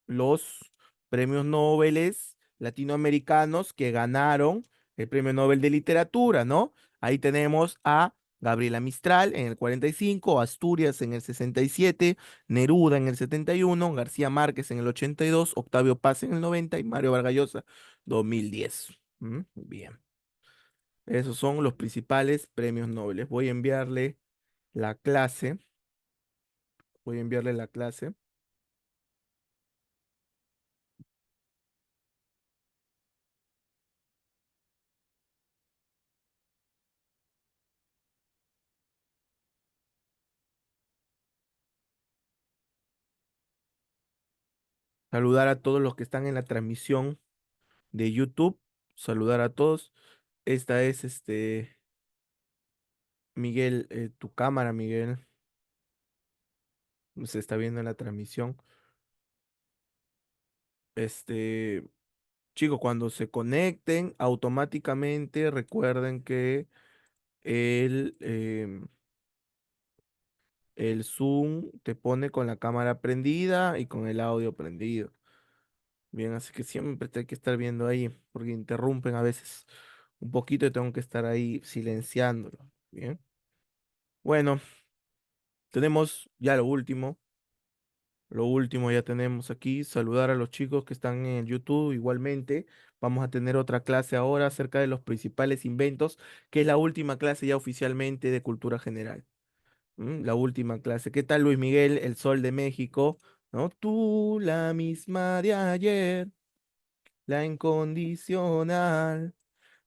los premios Nobel latinoamericanos que ganaron el Premio Nobel de Literatura, ¿no? Ahí tenemos a Gabriela Mistral en el 45, Asturias en el 67, Neruda en el 71, García Márquez en el 82, Octavio Paz en el 90 y Mario Vargas Llosa 2010. Bien, esos son los principales premios Nobel. Voy a enviarle la clase. Voy a enviarle la clase. Saludar a todos los que están en la transmisión de YouTube. Saludar a todos. Esta es Miguel, tu cámara, Miguel. Se está viendo en la transmisión. Este, chicos, cuando se conecten, automáticamente recuerden que el, el Zoom te pone con la cámara prendida y con el audio prendido. Bien, así que siempre te hay que estar viendo ahí, porque interrumpen a veces un poquito y tengo que estar ahí silenciándolo. Bien. Bueno, tenemos ya lo último. Lo último ya tenemos aquí. Saludar a los chicos que están en el YouTube igualmente. Vamos a tener otra clase ahora acerca de los principales inventos, que es la última clase ya oficialmente de cultura general. La última clase. ¿Qué tal, Luis Miguel, el Sol de México? ¿No? Tú, la misma de ayer, la incondicional.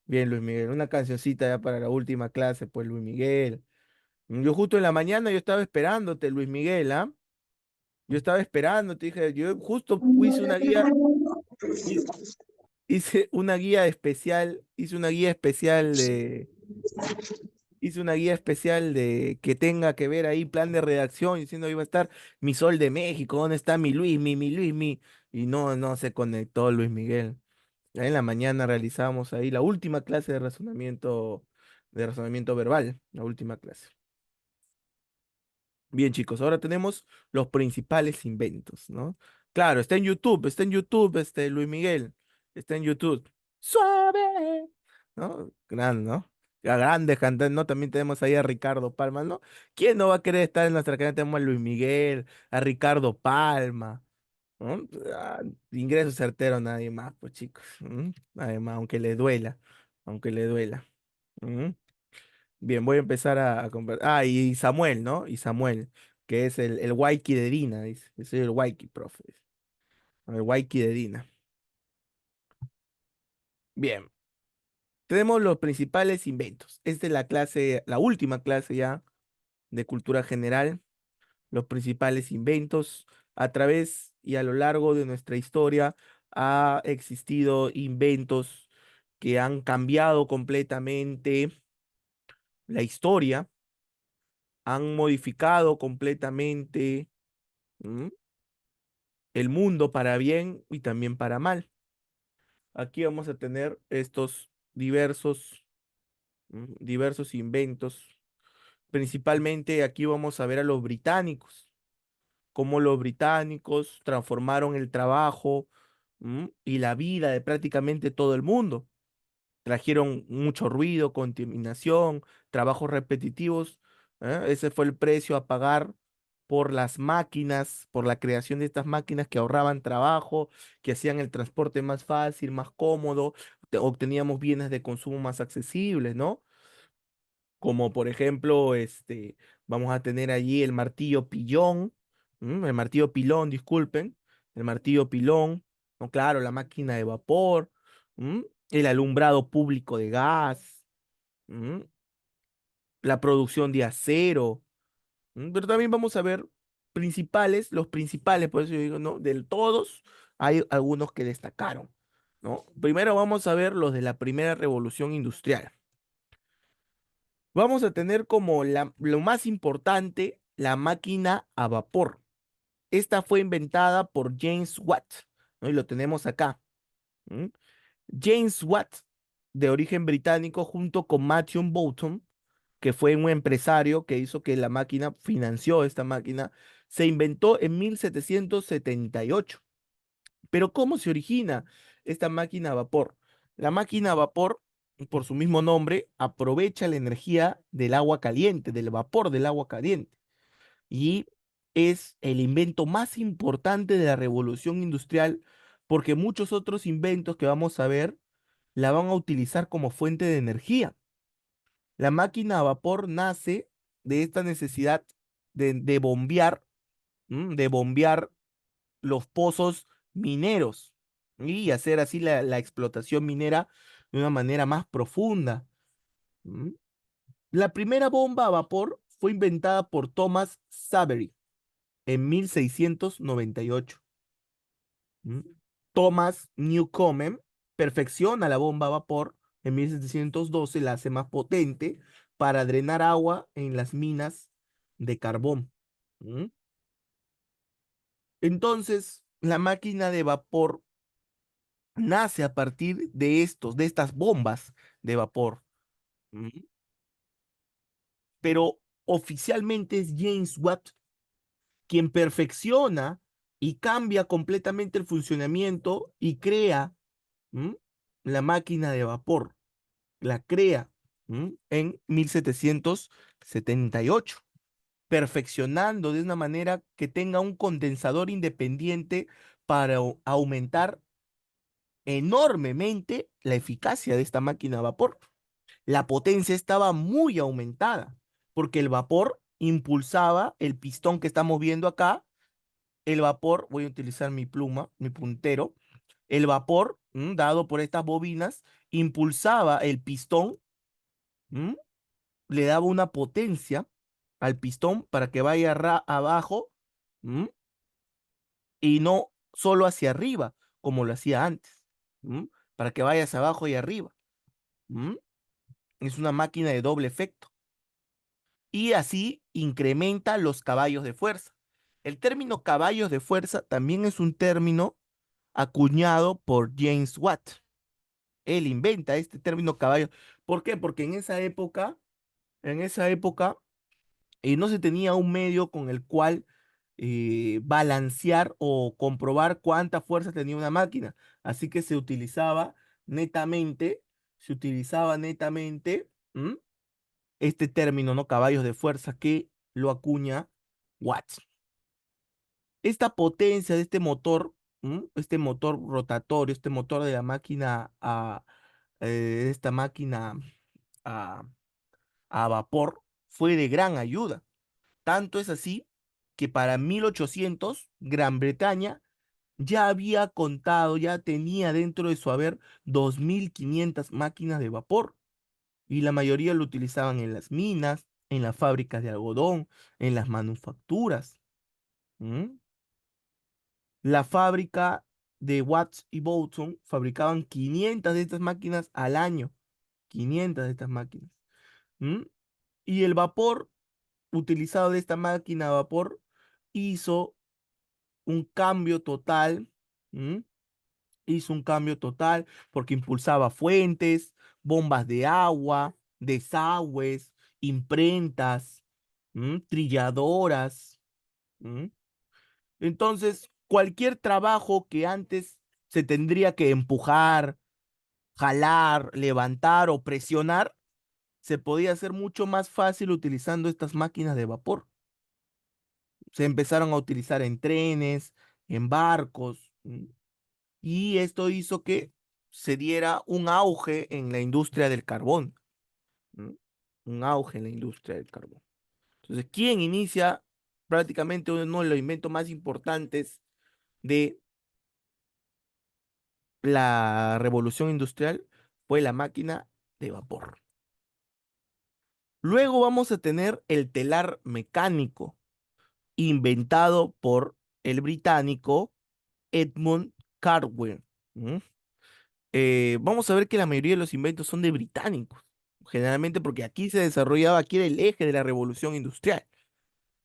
Bien, Luis Miguel, una cancioncita ya para la última clase, pues, Luis Miguel. Yo justo en la mañana yo estaba esperándote, Luis Miguel, ¿ah? Yo estaba esperando, te dije, yo justo hi- hice una guía especial, hice una guía especial de que tenga que ver ahí, plan de redacción, diciendo iba a estar mi Sol de México, ¿dónde está mi Luis, mi Luis, mi? Y no se conectó Luis Miguel. Ya en la mañana realizamos ahí la última clase de razonamiento verbal, la última clase. Bien, chicos, ahora tenemos los principales inventos, ¿no? Claro, está en YouTube, Luis Miguel, está en YouTube. Suave, ¿no? Gran, ¿no? A grandes cantantes, ¿no? También tenemos ahí a Ricardo Palma, ¿no? ¿Quién no va a querer estar en nuestra cadena? Tenemos a Luis Miguel, a Ricardo Palma, ¿no? Ingreso certero, nadie más, pues chicos. Nadie más, aunque le duela. ¿m? Bien, voy a empezar a conversar. Ah, y Samuel, ¿no? Y Samuel, que es el Waiki de Dina, dice. Yo soy el Waiki, profe. Dice. El Waiki de Dina. Bien, tenemos los principales inventos. Esta es la clase, la última clase ya de cultura general. Los principales inventos. A través y a lo largo de nuestra historia ha existido inventos que han cambiado completamente la historia, han modificado completamente. ¿M? El mundo para bien y también para mal. Aquí vamos a tener estos diversos, diversos inventos. Principalmente aquí vamos a ver a los británicos, cómo los británicos transformaron el trabajo, y la vida de prácticamente todo el mundo. Trajeron mucho ruido, contaminación, trabajos repetitivos. Ese fue el precio a pagar por las máquinas, por la creación de estas máquinas que ahorraban trabajo, que hacían el transporte más fácil, más cómodo, obteníamos bienes de consumo más accesibles, ¿no? Como por ejemplo, vamos a tener allí el martillo pillón, el martillo pilón, disculpen, el martillo pilón, no, claro, la máquina de vapor, ¿m? El alumbrado público de gas, ¿m? La producción de acero, pero también vamos a ver los principales, por eso yo digo, ¿no? De todos, hay algunos que destacaron, ¿no? Primero vamos a ver los de la primera revolución industrial. Vamos a tener como lo más importante la máquina a vapor. Esta fue inventada por James Watt, ¿no? Y lo tenemos acá. ¿M? James Watt, de origen británico, junto con Matthew Boulton, que fue un empresario que hizo que la máquina, financió esta máquina, se inventó en 1778. Pero ¿cómo se origina esta máquina a vapor? La máquina a vapor, por su mismo nombre, aprovecha la energía del agua caliente, del vapor del agua caliente. Y es el invento más importante de la revolución industrial porque muchos otros inventos que vamos a ver la van a utilizar como fuente de energía. La máquina a vapor nace de esta necesidad de bombear, de bombear los pozos mineros y hacer así la explotación minera de una manera más profunda. ¿M? La primera bomba a vapor fue inventada por Thomas Savery en 1698. ¿M? Thomas Newcomen perfecciona la bomba a vapor en 1712, la hace más potente para drenar agua en las minas de carbón. ¿M? Entonces, la máquina de vapor nace a partir de estas bombas de vapor. ¿M? Pero oficialmente es James Watt quien perfecciona y cambia completamente el funcionamiento y crea, ¿m? la máquina de vapor. La crea, en 1778, perfeccionando de una manera que tenga un condensador independiente para aumentar enormemente la eficacia de esta máquina a vapor. La potencia estaba muy aumentada porque el vapor impulsaba el pistón que estamos viendo acá. El vapor, voy a utilizar mi pluma, mi puntero. El vapor, dado por estas bobinas, impulsaba el pistón, ¿m? Le daba una potencia al pistón para que vaya abajo, ¿m? Y no solo hacia arriba, como lo hacía antes, ¿m? Para que vaya hacia abajo y arriba. ¿M? Es una máquina de doble efecto. Y así incrementa los caballos de fuerza. El término caballos de fuerza también es un término acuñado por James Watt. Él inventa este término caballo. ¿Por qué? Porque en esa época, no se tenía un medio con el cual balancear o comprobar cuánta fuerza tenía una máquina. Así que se utilizaba netamente, este término, ¿no? Caballos de fuerza que lo acuña Watt. Esta potencia de este motor rotatorio, este motor de la máquina esta máquina a, a vapor, fue de gran ayuda. Tanto es así que para 1800 Gran Bretaña ya había contado, ya tenía dentro de su haber 2500 máquinas de vapor y la mayoría lo utilizaban en las minas, en las fábricas de algodón, en las manufacturas. ¿M? La fábrica de Watts y Boulton fabricaban 500 de estas máquinas al año, 500 de estas máquinas. ¿M? Y el vapor utilizado de esta máquina a vapor hizo un cambio total, ¿m? Hizo un cambio total porque impulsaba fuentes, bombas de agua, desagües, imprentas, trilladoras. ¿M? Entonces, cualquier trabajo que antes se tendría que empujar, jalar, levantar o presionar, se podía hacer mucho más fácil utilizando estas máquinas de vapor. Se empezaron a utilizar en trenes, en barcos, y esto hizo que se diera un auge en la industria del carbón, ¿m? Un auge en la industria del carbón. Entonces, ¿quién inicia prácticamente uno de los inventos más importantes de la revolución industrial? Fue la máquina de vapor. Luego vamos a tener el telar mecánico, inventado por el británico Edmund Carwin. ¿M? Vamos a ver que la mayoría de los inventos son de británicos, generalmente porque aquí se desarrollaba, aquí era el eje de la revolución industrial.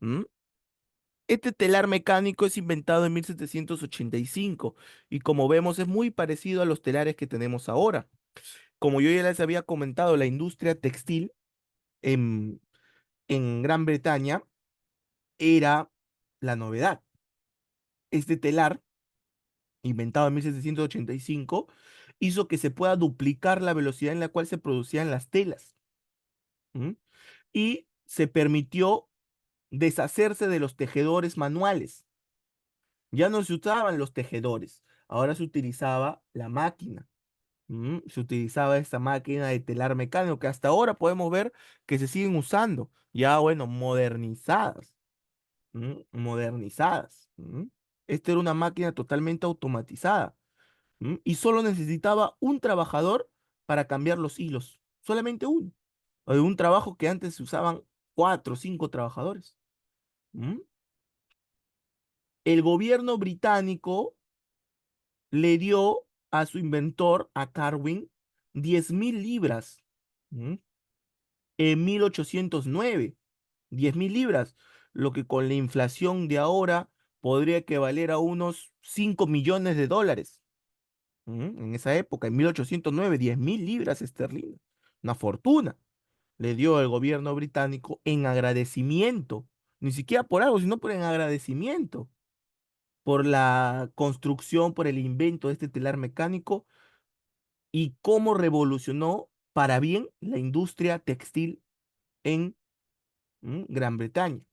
¿M? Este telar mecánico es inventado en 1785 y como vemos es muy parecido a los telares que tenemos ahora. Como yo ya les había comentado, la industria textil en, en Gran Bretaña era la novedad. Este telar, inventado en 1785, hizo que se pueda duplicar la velocidad en la cual se producían las telas. ¿M? Y se permitió deshacerse de los tejedores manuales. Ya no se usaban los tejedores, ahora se utilizaba la máquina. Se utilizaba esta máquina de telar mecánico que hasta ahora podemos ver que se siguen usando, ya bueno, modernizadas. Modernizadas. Esta era una máquina totalmente automatizada. Y solo necesitaba un trabajador para cambiar los hilos, solamente uno. O de un trabajo que antes se usaban 4 o 5 trabajadores. ¿Mm? El gobierno británico le dio a su inventor, a Carwin, 10.000 libras, ¿m? En 1809. 10.000 libras, lo que con la inflación de ahora podría equivaler a unos 5 millones de dólares. En esa época, en 1809, 10.000 libras esterlinas. Una fortuna le dio el gobierno británico en agradecimiento, ni siquiera por algo, sino por en agradecimiento, por la construcción, por el invento de este telar mecánico y cómo revolucionó para bien la industria textil en Gran Bretaña.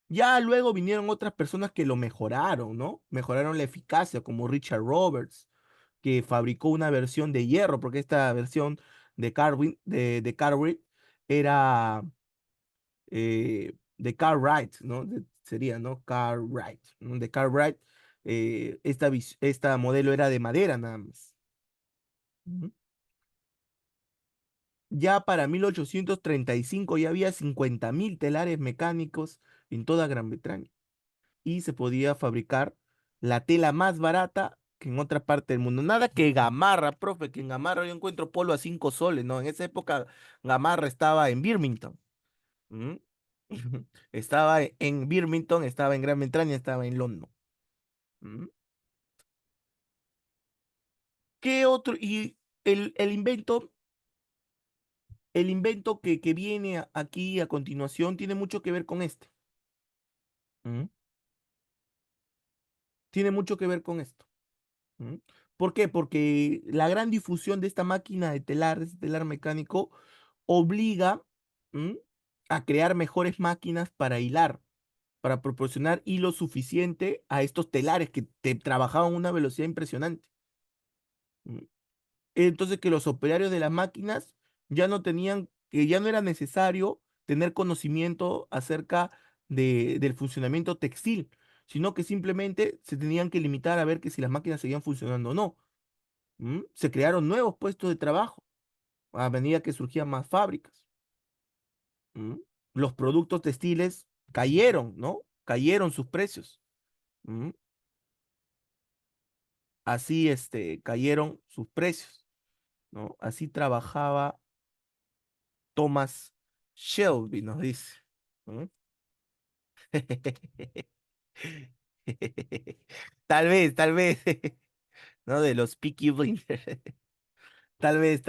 Ya luego vinieron otras personas que lo mejoraron, ¿no? Mejoraron la eficacia, como Richard Roberts, que fabricó una versión de hierro, porque esta versión de Carwin era de Cartwright, ¿no? Sería, ¿no? Cartwright, ¿no? De Cartwright, esta modelo era de madera nada más. Ujú. Ya para 1835 ya había 50.000 telares mecánicos en toda Gran Bretaña y se podía fabricar la tela más barata que en otra parte del mundo. Nada que Gamarra, profe, que en Gamarra yo encuentro polo a 5 soles, ¿no? En esa época Gamarra estaba en Birmingham. ¿Mm? Estaba en Birmingham, estaba en Gran Bretaña, estaba en London. ¿Mm? ¿Qué otro? Y el invento que viene aquí a continuación tiene mucho que ver con este. ¿Mm? Tiene mucho que ver con esto. ¿Mm? ¿Por qué? Porque la gran difusión de esta máquina de telar, de este telar mecánico, obliga, ¿m? a crear mejores máquinas para hilar, para proporcionar hilo suficiente a estos telares que trabajaban a una velocidad impresionante. ¿M? Entonces que los operarios de las máquinas ya no tenían, que ya no era necesario tener conocimiento acerca del funcionamiento textil, sino que simplemente se tenían que limitar a ver que si las máquinas seguían funcionando o no. Se crearon nuevos puestos de trabajo a medida que surgían más fábricas. ¿Mm? Los productos textiles cayeron, ¿no? Cayeron sus precios. ¿Mm? Así, cayeron sus precios, ¿no? Así trabajaba Thomas Shelby, nos dice. ¿Mm? Tal vez, ¿no? De los Peaky Blinders. Tal vez,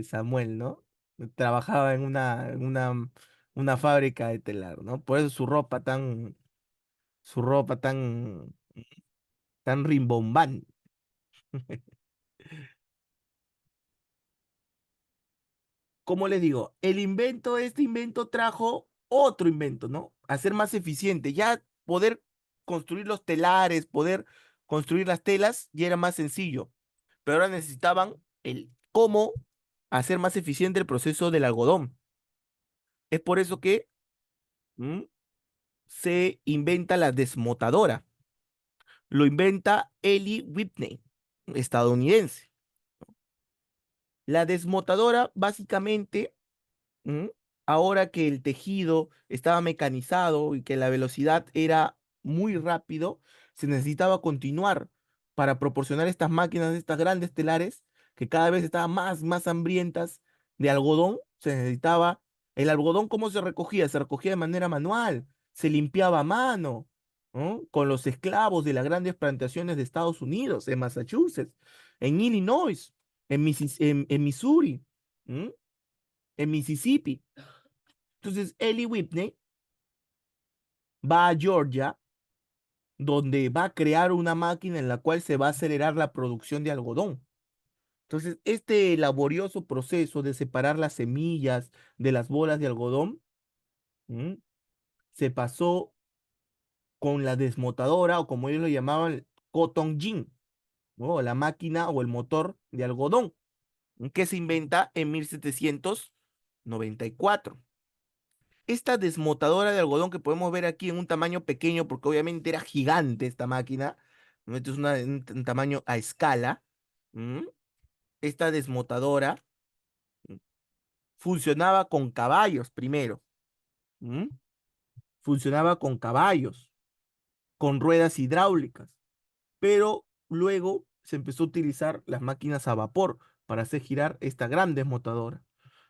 Samuel, ¿no? Trabajaba en una fábrica de telar, ¿no? Por eso su ropa tan rimbombante. Como les digo, este invento trajo otro invento, ¿no? Hacer más eficiente, ya poder construir los telares, poder construir las telas, ya era más sencillo, pero ahora necesitaban el cómo hacer más eficiente el proceso del algodón. Es por eso que ¿m? Se inventa la desmotadora. Lo inventa Eli Whitney, estadounidense. La desmotadora básicamente, ¿m? Ahora que el tejido estaba mecanizado y que la velocidad era muy rápido, se necesitaba continuar para proporcionar estas máquinas, estas grandes telares, que cada vez estaban más hambrientas de algodón. Se necesitaba el algodón. ¿Cómo se recogía? Se recogía de manera manual, se limpiaba a mano, ¿no? Con los esclavos de las grandes plantaciones de Estados Unidos, en Massachusetts, en Illinois, en Missouri, ¿m? En Mississippi. Entonces, Eli Whitney va a Georgia, donde va a crear una máquina en la cual se va a acelerar la producción de algodón. Entonces, este laborioso proceso de separar las semillas de las bolas de algodón, ¿m? Se pasó con la desmotadora, o como ellos lo llamaban, cotton gin, ¿no? La máquina o el motor de algodón, que se inventa en 1794. Esta desmotadora de algodón que podemos ver aquí en un tamaño pequeño, porque obviamente era gigante esta máquina, ¿no? Esto es un tamaño a escala. ¿M? Esta desmotadora funcionaba con caballos primero. ¿M? Funcionaba con caballos, con ruedas hidráulicas, pero luego se empezó a utilizar las máquinas a vapor para hacer girar esta gran desmotadora.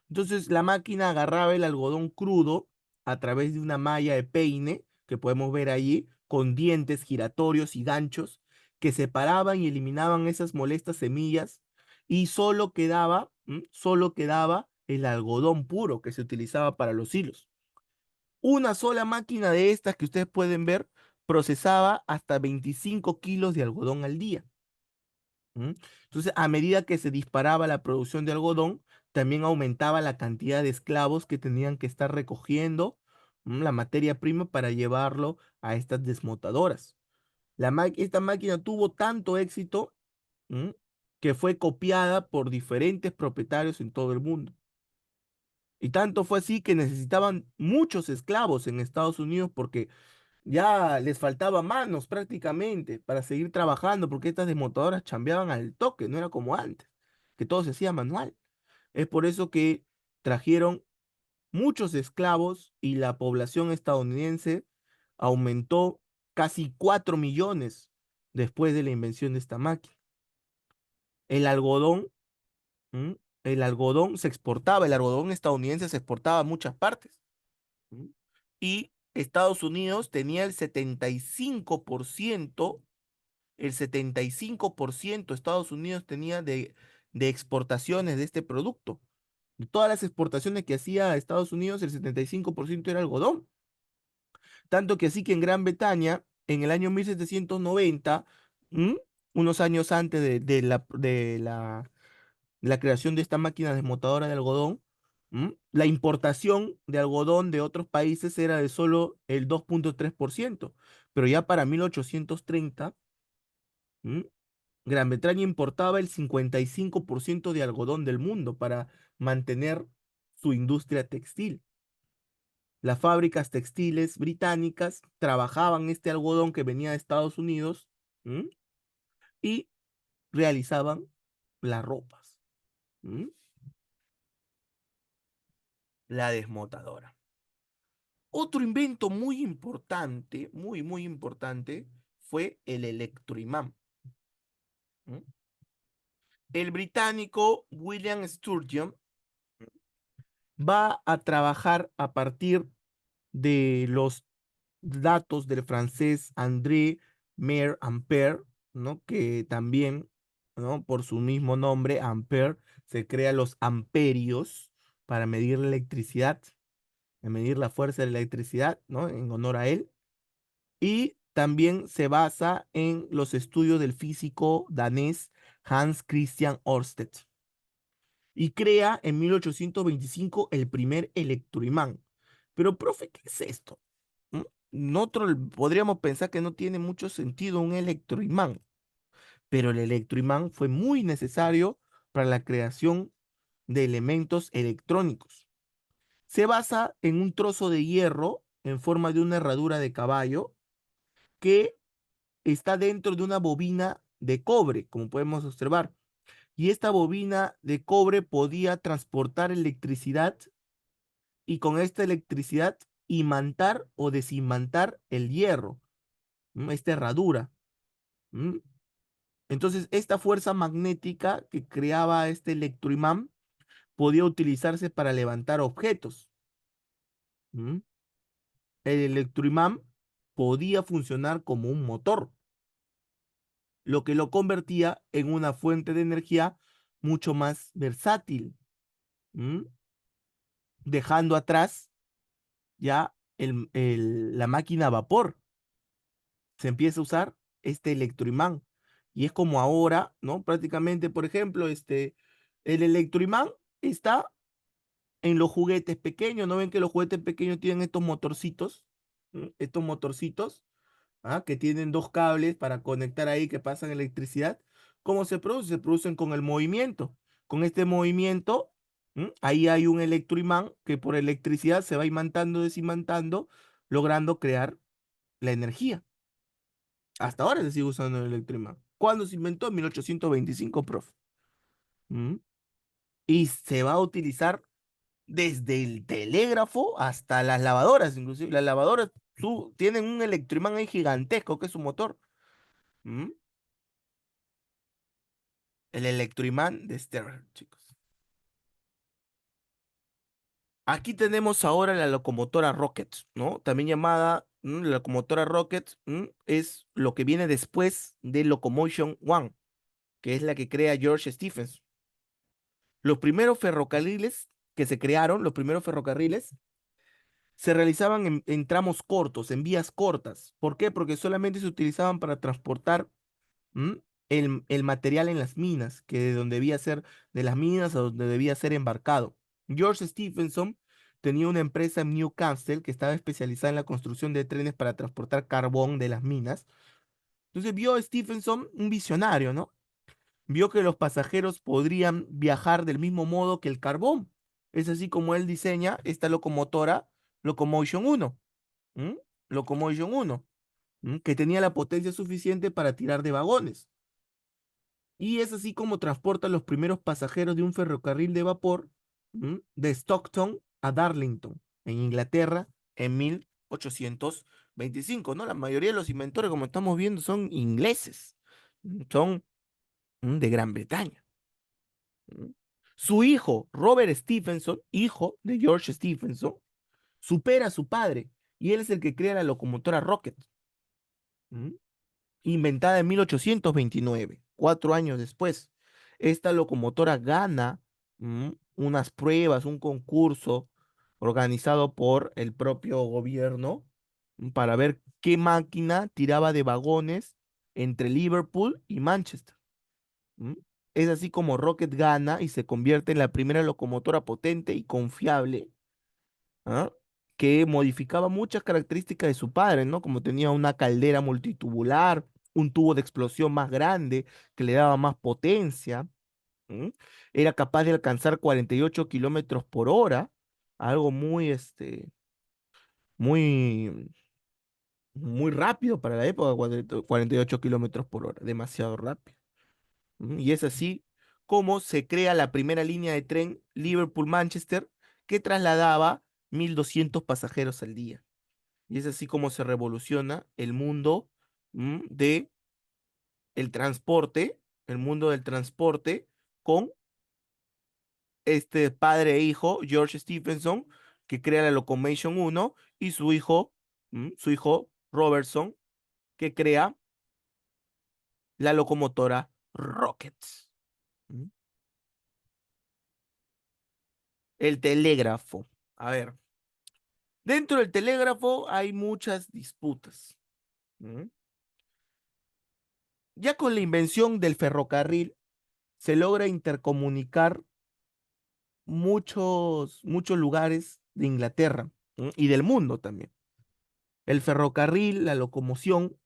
Entonces la máquina agarraba el algodón crudo a través de una malla de peine que podemos ver allí, con dientes giratorios y ganchos que separaban y eliminaban esas molestas semillas, y solo quedaba el algodón puro que se utilizaba para los hilos. Una sola máquina de estas que ustedes pueden ver procesaba hasta 25 kilos de algodón al día. ¿M? Entonces, a medida que se disparaba la producción de algodón, también aumentaba la cantidad de esclavos que tenían que estar recogiendo la materia prima para llevarlo a estas desmotadoras. Esta máquina tuvo tanto éxito, ¿m? Que fue copiada por diferentes propietarios en todo el mundo. Y tanto fue así que necesitaban muchos esclavos en Estados Unidos, porque ya les faltaba manos prácticamente para seguir trabajando, porque estas desmontadoras chambeaban al toque, no era como antes, que todo se hacía manual. Es por eso que trajeron muchos esclavos y la población estadounidense aumentó casi 4 millones después de la invención de esta máquina. El algodón, ¿m? El algodón se exportaba, el algodón estadounidense se exportaba a muchas partes. ¿M? Y Estados Unidos tenía el 75% Estados Unidos tenía de exportaciones de este producto. De todas las exportaciones que hacía Estados Unidos, el 75% era algodón. Tanto que así que en Gran Bretaña, en el año 1790, ¿m? Unos años antes de la creación de esta máquina desmotadora de algodón, la importación de algodón de otros países era de solo el 2,3%, pero ya para 1830, ¿m? Gran Bretaña importaba el 55% de algodón del mundo para mantener su industria textil. Las fábricas textiles británicas trabajaban este algodón que venía de Estados Unidos, ¿m? Y realizaban las ropas. ¿M? La desmotadora. Otro invento muy importante, muy importante, fue el electroimán. ¿M? El británico William Sturgeon va a trabajar a partir de los datos del francés André Mare Ampère, ¿no? Que también ¿no? Por su mismo nombre, ampere, se crean los amperios para medir la electricidad, medir la fuerza de la electricidad, ¿no? En honor a él. Y también se basa en los estudios del físico danés Hans Christian Ørsted. Y crea en 1825 el primer electroimán. Pero, profe, ¿qué es esto? ¿Mm? Nosotros podríamos pensar que no tiene mucho sentido un electroimán, pero el electroimán fue muy necesario para la creación de elementos electrónicos. Se basa en un trozo de hierro en forma de una herradura de caballo que está dentro de una bobina de cobre, como podemos observar. Y esta bobina de cobre podía transportar electricidad y con esta electricidad imantar o desimantar el hierro, esta herradura. Entonces, esta fuerza magnética que creaba este electroimán podía utilizarse para levantar objetos. El electroimán podía funcionar como un motor, lo que lo convertía en una fuente de energía mucho más versátil, ¿m? Dejando atrás ya la máquina a vapor. Se empieza a usar este electroimán. Y es como ahora, ¿no? Prácticamente, por ejemplo, el electroimán está en los juguetes pequeños. ¿No ven que los juguetes pequeños tienen estos motorcitos? Estos motorcitos, que tienen dos cables para conectar ahí que pasan electricidad. ¿Cómo se produce? Se producen con el movimiento. Con este movimiento, ahí hay un electroimán que por electricidad se va imantando, desimantando, logrando crear la energía. Hasta ahora se sigue usando el electroimán. ¿Cuándo se inventó? En 1825, profe. ¿Mm? Y se va a utilizar desde el telégrafo hasta las lavadoras, inclusive. Las lavadoras tienen un electroimán ahí gigantesco que es su motor. ¿Mm? El electroimán de Stirrer, chicos. Aquí tenemos ahora la locomotora Rocket, ¿no? También llamada la locomotora Rocket, es lo que viene después de Locomotion One, que es la que crea George Stephenson. Los primeros ferrocarriles que se crearon, los primeros ferrocarriles, se realizaban en tramos cortos, en vías cortas. ¿Por qué? Porque solamente se utilizaban para transportar ¿m? El material en las minas, que de donde debía ser de las minas a donde debía ser embarcado. George Stephenson tenía una empresa en Newcastle que estaba especializada en la construcción de trenes para transportar carbón de las minas. Entonces vio a Stephenson un visionario, ¿no? Vio que los pasajeros podrían viajar del mismo modo que el carbón. Es así como él diseña esta locomotora Locomotion 1, ¿m? Locomotion 1, que tenía la potencia suficiente para tirar de vagones. Y es así como transporta los primeros pasajeros de un ferrocarril de vapor de Stockton a Darlington, en Inglaterra, en 1825, ¿no? La mayoría de los inventores, como estamos viendo, son ingleses, son de Gran Bretaña. ¿M? Su hijo, Robert Stephenson, hijo de George Stephenson, supera a su padre y él es el que crea la locomotora Rocket. ¿M? Inventada en 1829, 4 años después. Esta locomotora gana unas pruebas, un concurso organizado por el propio gobierno para ver qué máquina tiraba de vagones entre Liverpool y Manchester. ¿M? Es así como Rocket gana y se convierte en la primera locomotora potente y confiable, ¿ah? Que modificaba muchas características de su padre, ¿no? Como tenía una caldera multitubular, un tubo de explosión más grande que le daba más potencia. ¿M? Era capaz de alcanzar 48 kilómetros por hora, algo muy, muy rápido para la época, 48 kilómetros por hora, demasiado rápido. Y es así como se crea la primera línea de tren Liverpool-Manchester que trasladaba 1.200 pasajeros al día. Y es así como se revoluciona el mundo de el mundo del transporte con este padre e hijo, George Stephenson, que crea la Locomotion 1, y su hijo Robertson, que crea la locomotora rockets. ¿Mm? El telégrafo. A ver, dentro del telégrafo hay muchas disputas. ¿Mm? Ya con la invención del ferrocarril se logra intercomunicar muchos lugares de Inglaterra, ¿m? Y del mundo también. El ferrocarril, la locomoción,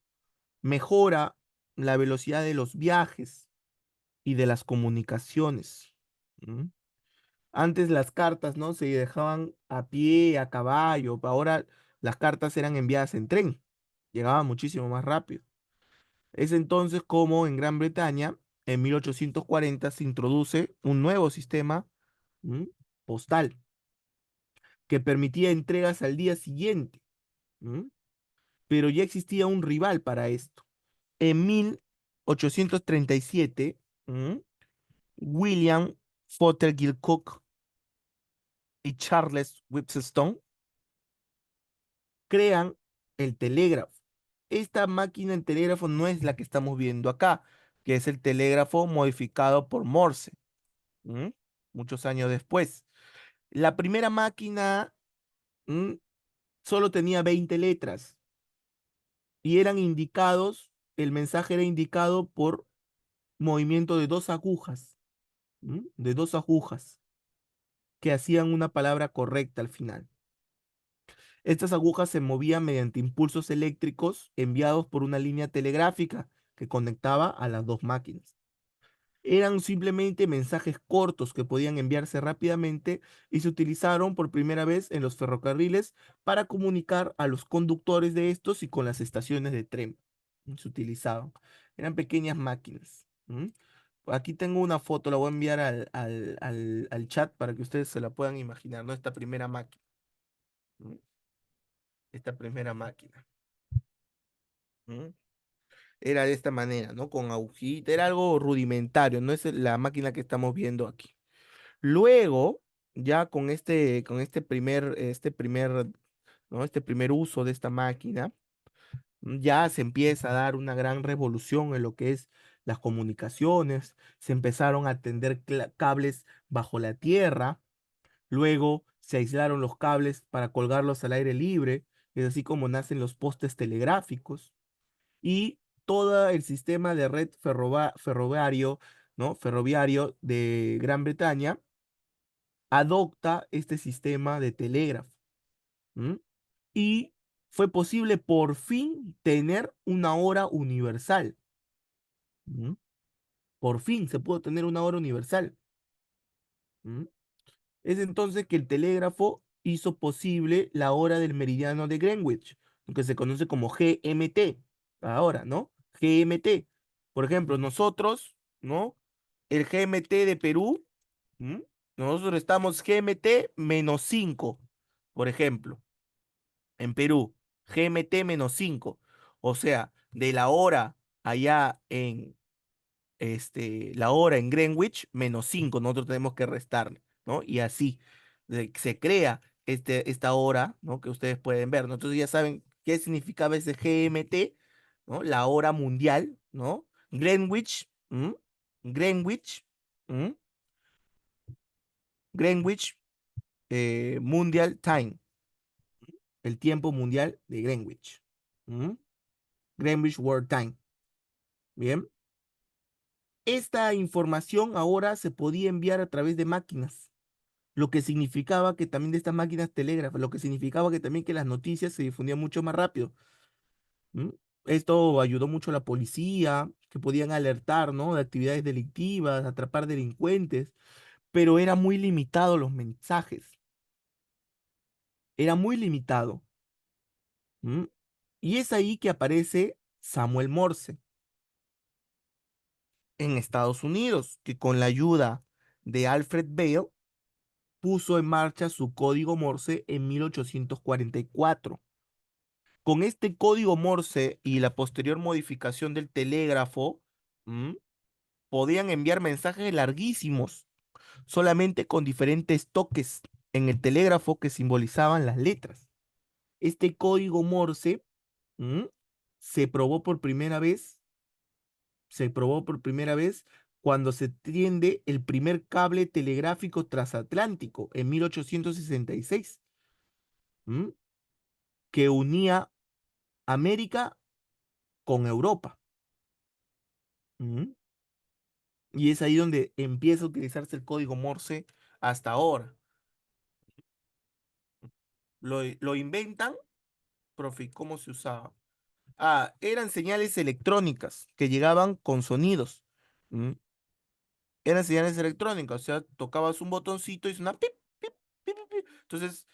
mejora la velocidad de los viajes y de las comunicaciones. ¿M? Antes las cartas, ¿no? Se dejaban a pie, a caballo. Ahora las cartas eran enviadas en tren. Llegaban muchísimo más rápido. Es entonces como en Gran Bretaña, en 1840, se introduce un nuevo sistema, ¿m? Postal que permitía entregas al día siguiente. ¿M? Pero ya existía un rival para esto. En 1837, ¿m? William Fothergill Cook y Charles Whipstone crean el telégrafo. Esta máquina en telégrafo no es la que estamos viendo acá, que es el telégrafo modificado por Morse, ¿m? Muchos años después. La primera máquina, ¿m? Solo tenía 20 letras y eran indicados, el mensaje era indicado por movimiento de dos agujas, ¿m? De dos agujas que hacían una palabra correcta al final. Estas agujas se movían mediante impulsos eléctricos enviados por una línea telegráfica que conectaba a las dos máquinas. Eran simplemente mensajes cortos que podían enviarse rápidamente y se utilizaron por primera vez en los ferrocarriles para comunicar a los conductores de estos y con las estaciones de tren. Se utilizaban. Eran pequeñas máquinas. ¿M? Aquí tengo una foto, la voy a enviar al chat para que ustedes se la puedan imaginar, ¿no? Esta primera máquina. ¿M? Esta primera máquina. ¿M? Era de esta manera, ¿no? Con agujita, era algo rudimentario, no es la máquina que estamos viendo aquí. Luego, ya ¿no? Este primer uso de esta máquina, ya se empieza a dar una gran revolución en lo que es las comunicaciones, se empezaron a tender cables bajo la tierra, luego se aislaron los cables para colgarlos al aire libre, es así como nacen los postes telegráficos y todo el sistema de red ferroviario, ¿no? Ferroviario de Gran Bretaña adopta este sistema de telégrafo. ¿M? Y fue posible por fin tener una hora universal. ¿M? Por fin se pudo tener una hora universal. ¿M? Es entonces que el telégrafo hizo posible la hora del meridiano de Greenwich, lo que se conoce como GMT, ahora, ¿no? GMT. Por ejemplo, nosotros, ¿no? El GMT de Perú, ¿m? Nosotros estamos GMT -5, por ejemplo, en Perú, GMT -5. O sea, de la hora allá en la hora en Greenwich, -5, nosotros tenemos que restarle, ¿no? Y así se crea esta hora, ¿no? Que ustedes pueden ver, ¿no? Entonces ya saben qué significaba ese GMT, ¿no? La hora mundial, ¿no? Greenwich, ¿m? Greenwich, ¿m? Greenwich Mundial Time, el tiempo mundial de Greenwich, ¿m? Greenwich World Time, ¿bien? Esta información ahora se podía enviar a través de máquinas, lo que significaba que también de estas máquinas telégrafas, lo que significaba que también que las noticias se difundían mucho más rápido. ¿M? Esto ayudó mucho a la policía, que podían alertar, ¿no? De actividades delictivas, atrapar delincuentes, pero era muy limitado los mensajes, era muy limitado. ¿M? Y es ahí que aparece Samuel Morse en Estados Unidos, que con la ayuda de Alfred Bell puso en marcha su código Morse en 1844. Con este código Morse y la posterior modificación del telégrafo, ¿m? Podían enviar mensajes larguísimos, solamente con diferentes toques en el telégrafo que simbolizaban las letras. Este código Morse, ¿m? Se probó por primera vez Se probó por primera vez cuando se tiende el primer cable telegráfico transatlántico en 1866, ¿m? Que unía América con Europa. ¿M? Y es ahí donde empieza a utilizarse el código Morse hasta ahora. Lo inventan, profe, ¿cómo se usaba? Ah, eran señales electrónicas que llegaban con sonidos. ¿M? Eran señales electrónicas, o sea, tocabas un botoncito y sonaba pip, pip, pip, pip, pip. Entonces,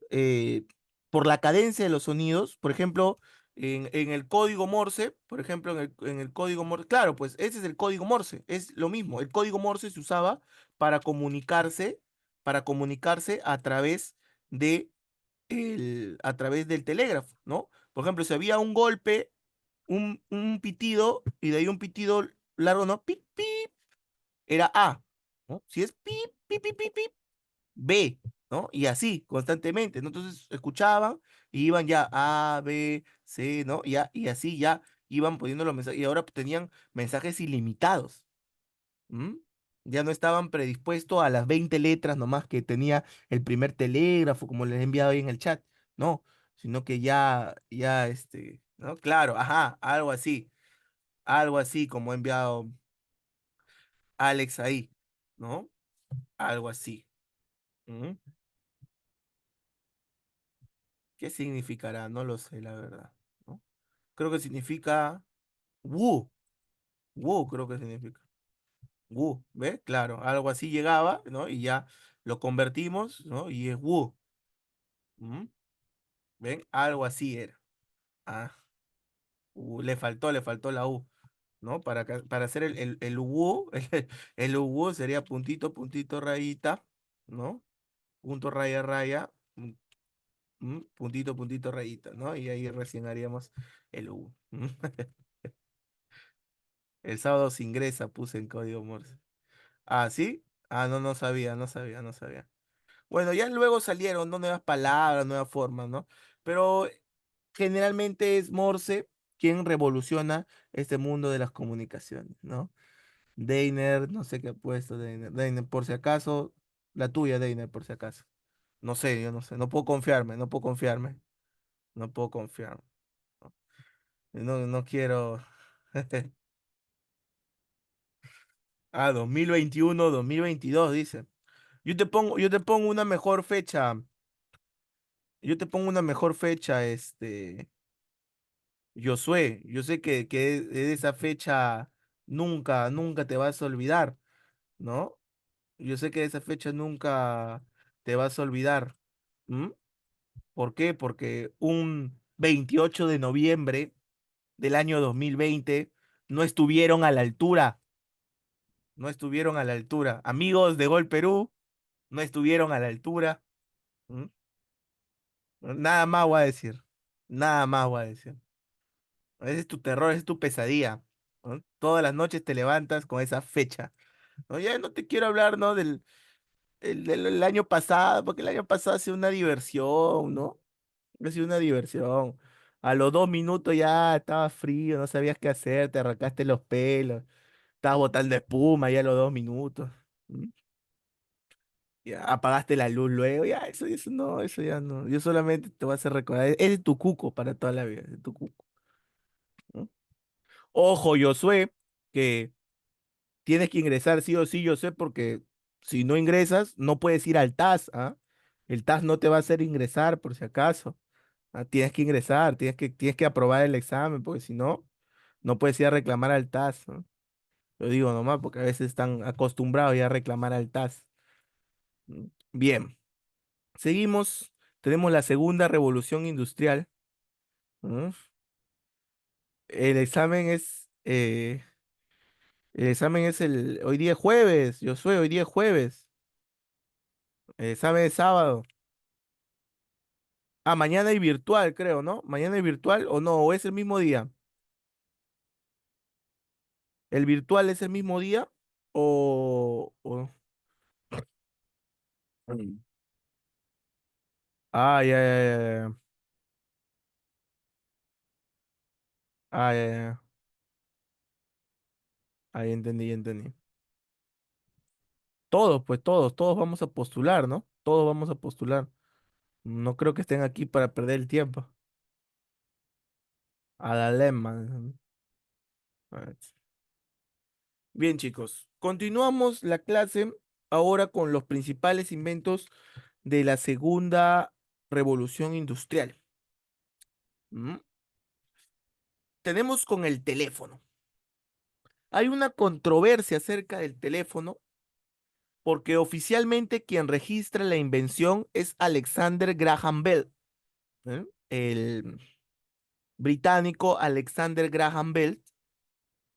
eh, por la cadencia de los sonidos, por ejemplo, en el código Morse, por ejemplo, en el código Morse, claro, pues ese es el código Morse, es lo mismo. El código Morse se usaba para comunicarse de a través del telégrafo, ¿no? Por ejemplo, si había un golpe, un pitido, y de ahí un pitido largo, ¿no? Pip, pip, era A, ¿no? Si es pip, pip, pip, pip, pip, B, ¿no? Y así, constantemente, ¿no? Entonces escuchaban y iban ya A, B, C, ¿no? Y así ya iban poniendo los mensajes y ahora tenían mensajes ilimitados. ¿M? Ya no estaban predispuestos a las 20 letras nomás que tenía el primer telégrafo, como les he enviado ahí en el chat, no, sino que ¿no? Claro, ajá, algo así como ha enviado Alex ahí, ¿no? Algo así. ¿M? ¿Qué significará? No lo sé, la verdad, ¿no? Creo que significa Wu, Wu creo que significa. Wu, ¿ves? Claro, algo así llegaba, ¿no? Y ya lo convertimos, ¿no? Y es Wu. ¿M? ¿Ven? Algo así era. Ah, le faltó la U, ¿no? Para hacer el Wu, el Wu sería puntito, puntito, rayita, ¿no? Punto, raya, raya, puntito, puntito, rayita, ¿no? Y ahí recién haríamos el U. El sábado se ingresa, puse en código Morse. Ah, ¿sí? Ah, no, no sabía, no sabía, no sabía. Bueno, ya luego salieron, ¿no? Nuevas palabras, nuevas formas, ¿no? Pero generalmente es Morse quien revoluciona este mundo de las comunicaciones, ¿no? Deiner, no sé qué ha puesto Deiner. Deiner, por si acaso, la tuya, Deiner, por si acaso. No sé, yo no sé, no puedo confiarme, no puedo confiarme, no puedo confiarme. No, no quiero. Ah, 2021, 2022, dice. Yo te pongo una mejor fecha. Yo te pongo una mejor fecha, Josué. Yo sé que de esa fecha nunca, nunca te vas a olvidar, ¿no? Yo sé que de esa fecha nunca te vas a olvidar. ¿M? ¿Por qué? Porque un 28 de noviembre del año 2020 no estuvieron a la altura, no estuvieron a la altura. Amigos de Gol Perú, no estuvieron a la altura. ¿M? Nada más voy a decir. Nada más voy a decir. Ese es tu terror, esa es tu pesadilla, ¿no? Todas las noches te levantas con esa fecha. ¿No? Ya no te quiero hablar, ¿no? del año pasado, porque el año pasado ha sido una diversión, ¿no? Ha sido una diversión. A los 2 minutos ya estaba frío, no sabías qué hacer, te arrancaste los pelos, estabas botando espuma ya a los 2 minutos. ¿M? Ya apagaste la luz luego, ya, eso no, eso ya no. Yo solamente te voy a hacer recordar, es tu cuco para toda la vida, es tu cuco. ¿No? Ojo, Josué, que tienes que ingresar sí o sí, yo sé, porque si no ingresas, no puedes ir al TAS, ¿ah? El TAS no te va a hacer ingresar, por si acaso. Ah, tienes que ingresar, tienes que aprobar el examen, porque si no, no puedes ir a reclamar al TAS, ¿no? Lo digo nomás, porque a veces están acostumbrados ya a reclamar al TAS. Bien, seguimos. Tenemos la segunda revolución industrial. ¿M? El examen es, hoy día es jueves, yo soy, hoy día es jueves. El examen es sábado. Ah, mañana hay virtual, creo, ¿no? Mañana hay virtual o no, o es el mismo día. ¿El virtual es el mismo día o... Mm. Ah, ya, ya, ya, ya. Ah, ya, ya. Ahí entendí, entendí. Todos, pues todos vamos a postular, ¿no? Todos vamos a postular. No creo que estén aquí para perder el tiempo. A la lema. A ver. Bien, chicos, continuamos la clase ahora con los principales inventos de la segunda revolución industrial. ¿Mm? Tenemos con el teléfono. Hay una controversia acerca del teléfono porque oficialmente quien registra la invención es Alexander Graham Bell, ¿eh? El británico Alexander Graham Bell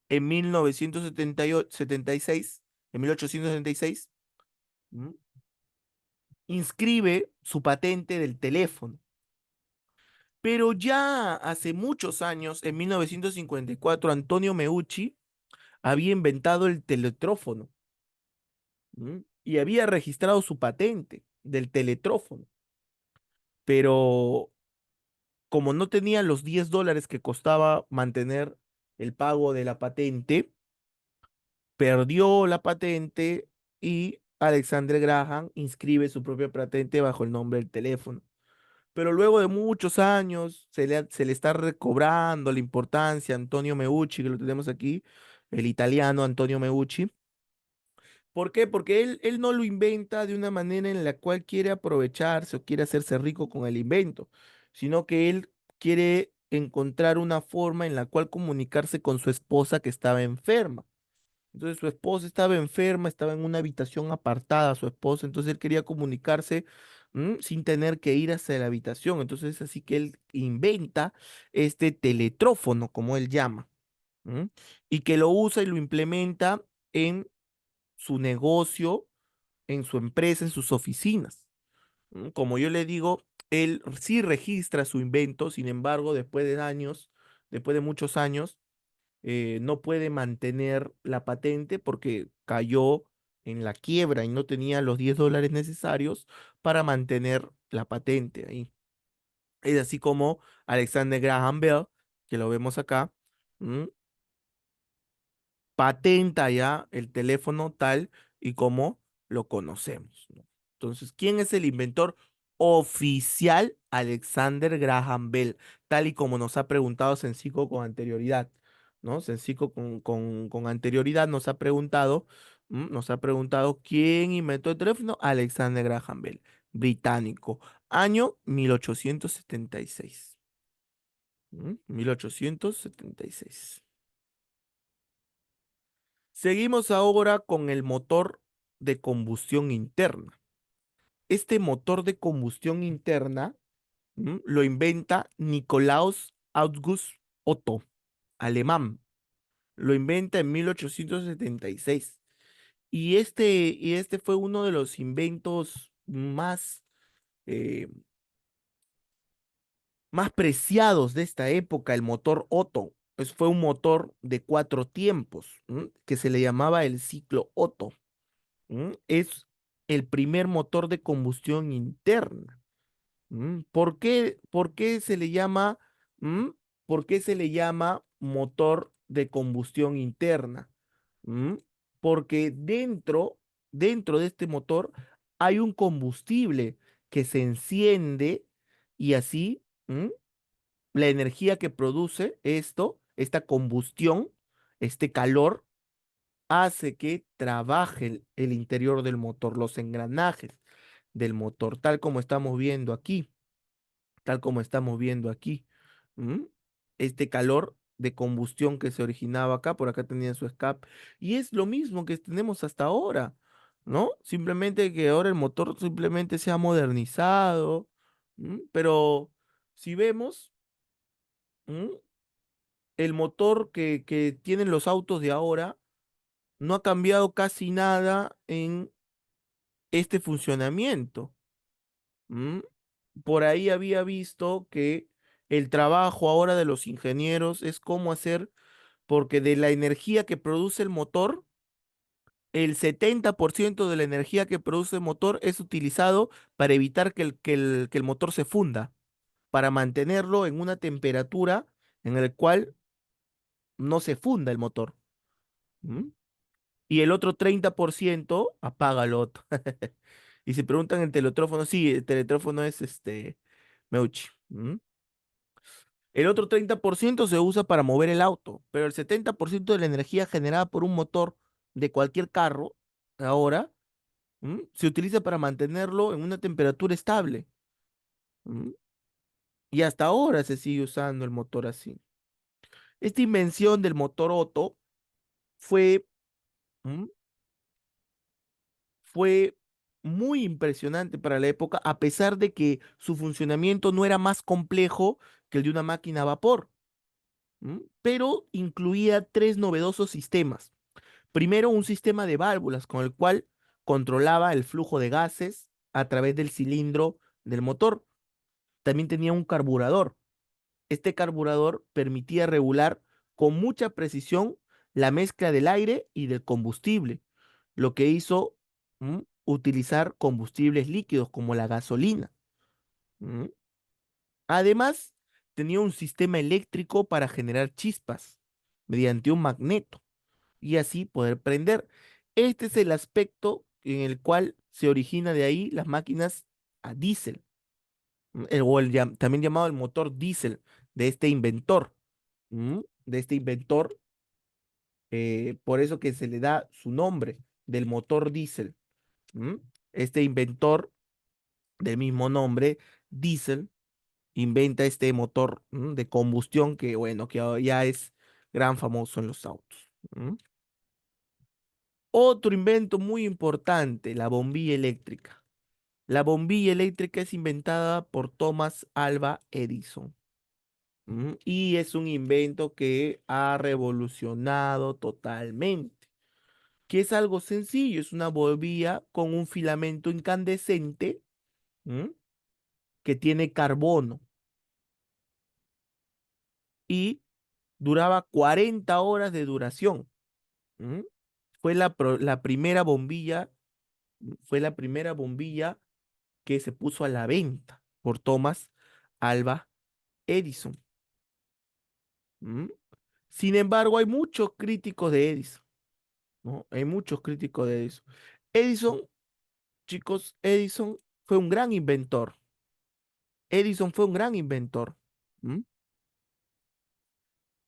en 1976, en 1876, ¿m? Inscribe su patente del teléfono. Pero ya hace muchos años, en 1954, Antonio Meucci había inventado el teletrófono, y había registrado su patente del teletrófono. Pero como no tenía los $10 que costaba mantener el pago de la patente, perdió la patente y Alexander Graham inscribe su propia patente bajo el nombre del teléfono. Pero luego de muchos años se le está recobrando la importancia a Antonio Meucci, que lo tenemos aquí, el italiano Antonio Meucci. ¿Por qué? Porque él no lo inventa de una manera en la cual quiere aprovecharse o quiere hacerse rico con el invento, sino que él quiere encontrar una forma en la cual comunicarse con su esposa que estaba enferma. Entonces su esposa estaba enferma, estaba en una habitación apartada, su esposa, entonces él quería comunicarse sin tener que ir hacia la habitación. Entonces es así que él inventa este teletrófono, como él llama, ¿m? Y que lo usa y lo implementa en su negocio, en su empresa, en sus oficinas. Como yo le digo, él sí registra su invento, sin embargo, después de muchos años, no puede mantener la patente porque cayó en la quiebra y no tenía los $10 necesarios para mantener la patente ahí. Es así como Alexander Graham Bell, que lo vemos acá, ¿m? Patenta ya el teléfono tal y como lo conocemos, ¿no? Entonces, ¿quién es el inventor oficial? Alexander Graham Bell, tal y como nos ha preguntado Sencico con anterioridad, ¿no? Sencico con anterioridad nos ha preguntado quién inventó el teléfono. Alexander Graham Bell, británico, año 1876. 1876. Seguimos ahora con el motor de combustión interna. Este motor de combustión interna lo inventa Nikolaus August Otto, alemán. Lo inventa en 1876. Y este fue uno de los inventos eh, más preciados de esta época, el motor Otto. Pues fue un motor de 4 tiempos, que se le llamaba el ciclo Otto. Es el primer motor de combustión interna. ¿Por qué se le llama, mm? ¿Por qué se le llama motor de combustión interna? ¿Mm? Porque dentro de este motor hay un combustible que se enciende y así, la energía que produce esta combustión, este calor, hace que trabaje el interior del motor, los engranajes del motor, tal como estamos viendo aquí, tal como estamos viendo aquí. ¿m? Este calor de combustión que se originaba acá, por acá tenía su escape, y es lo mismo que tenemos hasta ahora, ¿no? Simplemente que ahora el motor simplemente se ha modernizado, pero si vemos, ¿m? el motor que tienen los autos de ahora no ha cambiado casi nada en este funcionamiento. ¿m? Por ahí había visto que el trabajo ahora de los ingenieros es cómo hacer, porque de la energía que produce el motor, el 70% de la energía que produce el motor es utilizado para evitar que el motor se funda, para mantenerlo en una temperatura en la cual no se funda el motor. ¿Mm? Y el otro 30% apágalo. Y si preguntan el teletrófono, sí, el teletrófono es Meucci. ¿Mm? El otro 30% se usa para mover el auto, pero el 70% de la energía generada por un motor de cualquier carro ahora se utiliza para mantenerlo en una temperatura estable. ¿Mm? Y hasta ahora se sigue usando el motor así. Esta invención del motor Otto fue, ¿mm? fue muy impresionante para la época, a pesar de que su funcionamiento no era más complejo que el de una máquina a vapor, pero incluía tres novedosos sistemas. Primero, un sistema de válvulas con el cual controlaba el flujo de gases a través del cilindro del motor. También tenía un carburador. Este carburador permitía regular con mucha precisión la mezcla del aire y del combustible, lo que hizo utilizar combustibles líquidos como la gasolina. ¿Mm? Además, tenía un sistema eléctrico para generar chispas mediante un magneto y así poder prender. Este es el aspecto en el cual se origina de ahí las máquinas a diésel, también llamado el motor diésel de este inventor, de este inventor, por eso que se le da su nombre del motor diésel. ¿Mm? Este inventor del mismo nombre, diésel, inventa este motor de combustión que, bueno, que ya es gran famoso en los autos. Otro invento muy importante, la bombilla eléctrica. La bombilla eléctrica es inventada por Thomas Alva Edison. Y es un invento que ha revolucionado totalmente, que es algo sencillo, es una bombilla con un filamento incandescente, ¿m? Que tiene carbono y duraba 40 horas de duración. ¿M? Fue la primera bombilla, fue la primera bombilla que se puso a la venta por Thomas Alva Edison. ¿M? Sin embargo, hay muchos críticos de Edison, ¿no? Hay muchos críticos de Edison. Edison, chicos, Edison fue un gran inventor. Edison fue un gran inventor. ¿M?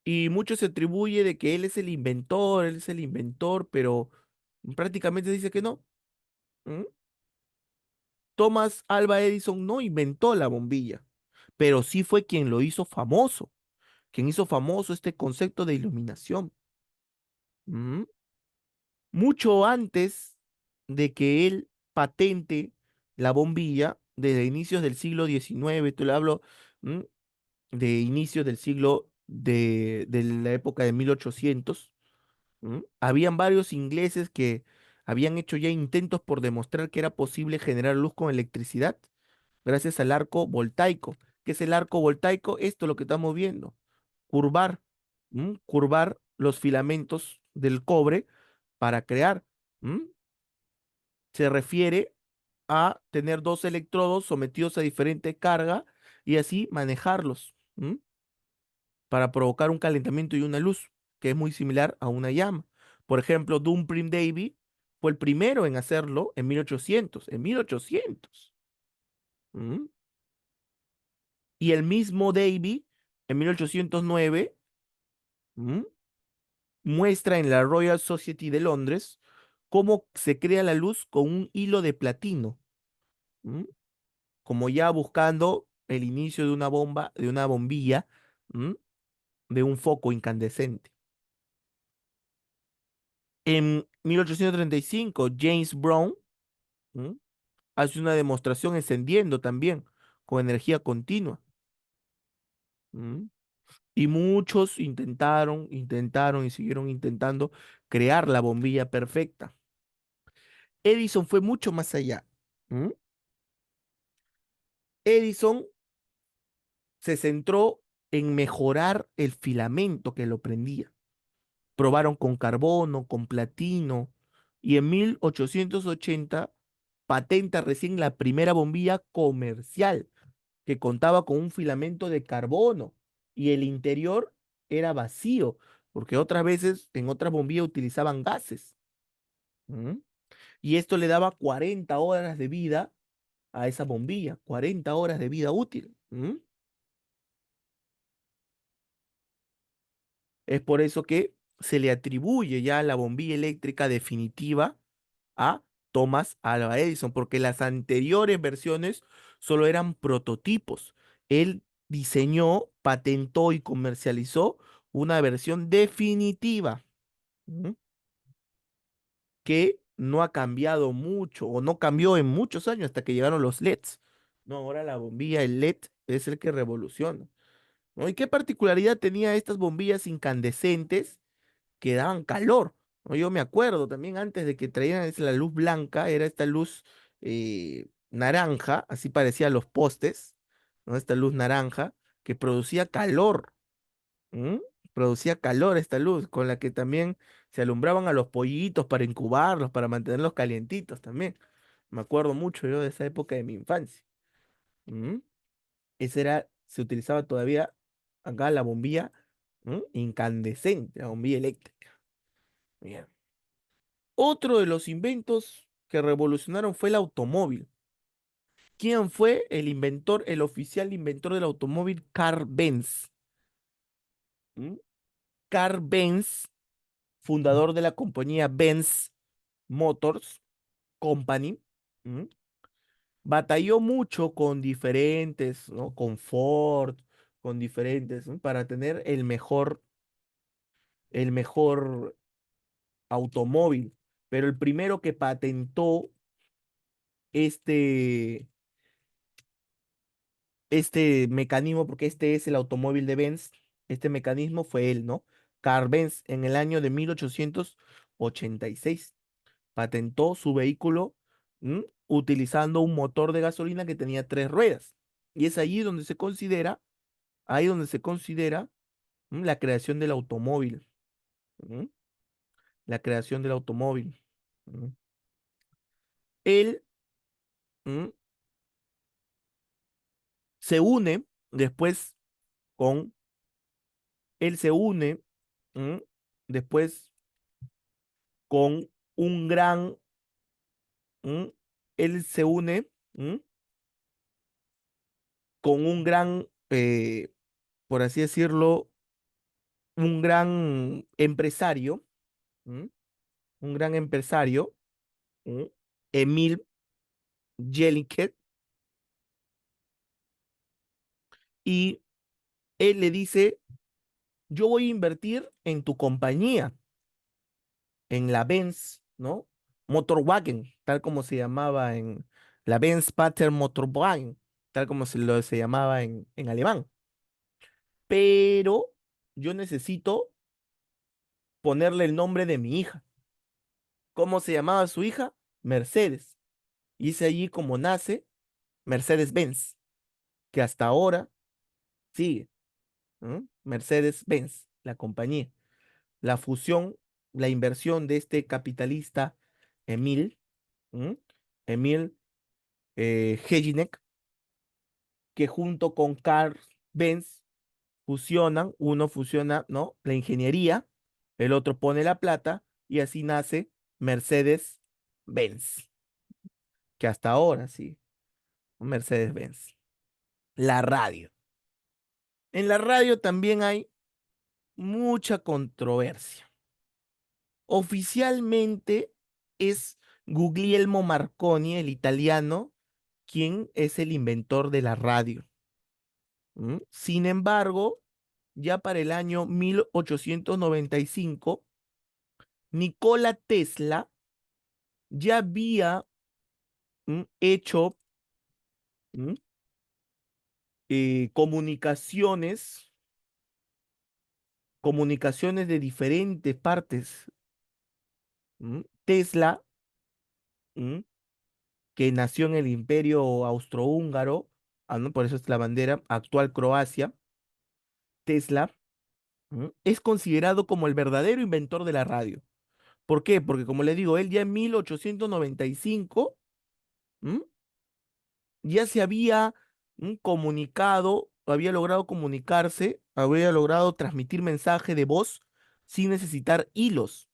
Y mucho se atribuye de que él es el inventor, pero prácticamente dice que no. ¿M? Thomas Alva Edison no inventó la bombilla, pero sí fue quien lo hizo famoso, quien hizo famoso este concepto de iluminación. ¿M? Mucho antes de que él patente la bombilla, desde inicios del siglo XIX, te lo hablo, ¿m? De inicios del siglo de la época de 1800, habían varios ingleses que habían hecho ya intentos por demostrar que era posible generar luz con electricidad gracias al arco voltaico. ¿Qué es el arco voltaico? Esto es lo que estamos viendo. Curvar, curvar los filamentos del cobre para crear. ¿M? Se refiere a tener dos electrodos sometidos a diferente carga y así manejarlos para provocar un calentamiento y una luz, que es muy similar a una llama. Por ejemplo, Dumfries Davy fue el primero en hacerlo en 1800, en 1800. ¿Mm? Y el mismo Davy, en 1809, ¿mm? muestra en la Royal Society de Londres cómo se crea la luz con un hilo de platino, ¿m? Como ya buscando el inicio de una bomba, de una bombilla, ¿m? De un foco incandescente. En 1835, James Brown, ¿m? hace una demostración encendiendo también con energía continua. ¿M? Y muchos intentaron y siguieron intentando crear la bombilla perfecta. Edison fue mucho más allá. ¿M? Edison se centró en mejorar el filamento que lo prendía. Probaron con carbono, con platino, y en 1880 patenta recién la primera bombilla comercial que contaba con un filamento de carbono y el interior era vacío, porque otras veces en otras bombillas utilizaban gases. ¿Mm? Y esto le daba 40 horas de vida a esa bombilla, 40 horas de vida útil. ¿Mm? Es por eso que se le atribuye ya la bombilla eléctrica definitiva a Thomas Alva Edison, porque las anteriores versiones solo eran prototipos. Él diseñó, patentó y comercializó una versión definitiva. ¿Mm? Que no ha cambiado mucho o no cambió en muchos años hasta que llegaron los LEDs. No, ahora la bombilla, el LED, es el que revoluciona. ¿No? ¿Y qué particularidad tenía estas bombillas incandescentes que daban calor? ¿No? Yo me acuerdo también antes de que traían la luz blanca, era esta luz naranja, así parecía los postes, ¿no? Esta luz naranja que producía calor. ¿Mm? Producía calor esta luz, con la que también se alumbraban a los pollitos para incubarlos, para mantenerlos calientitos también. Me acuerdo mucho yo de esa época de mi infancia. ¿Mm? Esa era, se utilizaba todavía acá la bombilla, incandescente, la bombilla eléctrica. Bien. Otro de los inventos que revolucionaron fue el automóvil. ¿Quién fue el inventor, el oficial inventor del automóvil? Carl Benz. ¿Mm? Carl Benz, fundador de la compañía Benz Motors Company. ¿Mm? Batalló mucho con diferentes, ¿no? Con Ford, con diferentes, ¿no? Para tener el mejor automóvil. Pero el primero que patentó este, este mecanismo, porque este es el automóvil de Benz, este mecanismo fue él, ¿no? Carl Benz en el año de 1886 patentó su vehículo, utilizando un motor de gasolina que tenía tres ruedas. Y es allí donde se considera, ahí donde se considera, la creación del automóvil. ¿Mm? La creación del automóvil. ¿Mm? Él, ¿mm? se une después con, él se une, ¿mm? después con un gran, ¿mm? él se une, con un gran, por así decirlo, un gran empresario, ¿m? Un gran empresario, ¿m? Emil Jelliket, y él le dice, yo voy a invertir en tu compañía, en la Benz, ¿no? Motorwagen, tal como se llamaba en la Benz Pater Motorwagen, tal como se llamaba en alemán. Pero yo necesito ponerle el nombre de mi hija. ¿Cómo se llamaba su hija? Mercedes. Y es allí como nace Mercedes-Benz, que hasta ahora sigue. Mercedes-Benz, la compañía. La fusión, la inversión de este capitalista Emil, ¿m? Emil Jellinek, que junto con Carl Benz fusionan, uno fusiona, ¿no? La ingeniería, el otro pone la plata y así nace Mercedes-Benz, que hasta ahora sí, Mercedes-Benz. La radio. En la radio también hay mucha controversia. Oficialmente es Guglielmo Marconi, el italiano, quien es el inventor de la radio. Sin embargo, ya para el año 1895, Nikola Tesla ya había hecho ¿m? Comunicaciones, comunicaciones de diferentes partes. Tesla, ¿m? que nació en el Imperio Austrohúngaro, ¿no? Por eso es la bandera, actual Croacia. Tesla, es considerado como el verdadero inventor de la radio. ¿Por qué? Porque como le digo, él ya en 1895, ¿m? ya se había comunicado, había logrado comunicarse, había logrado transmitir mensaje de voz sin necesitar hilos,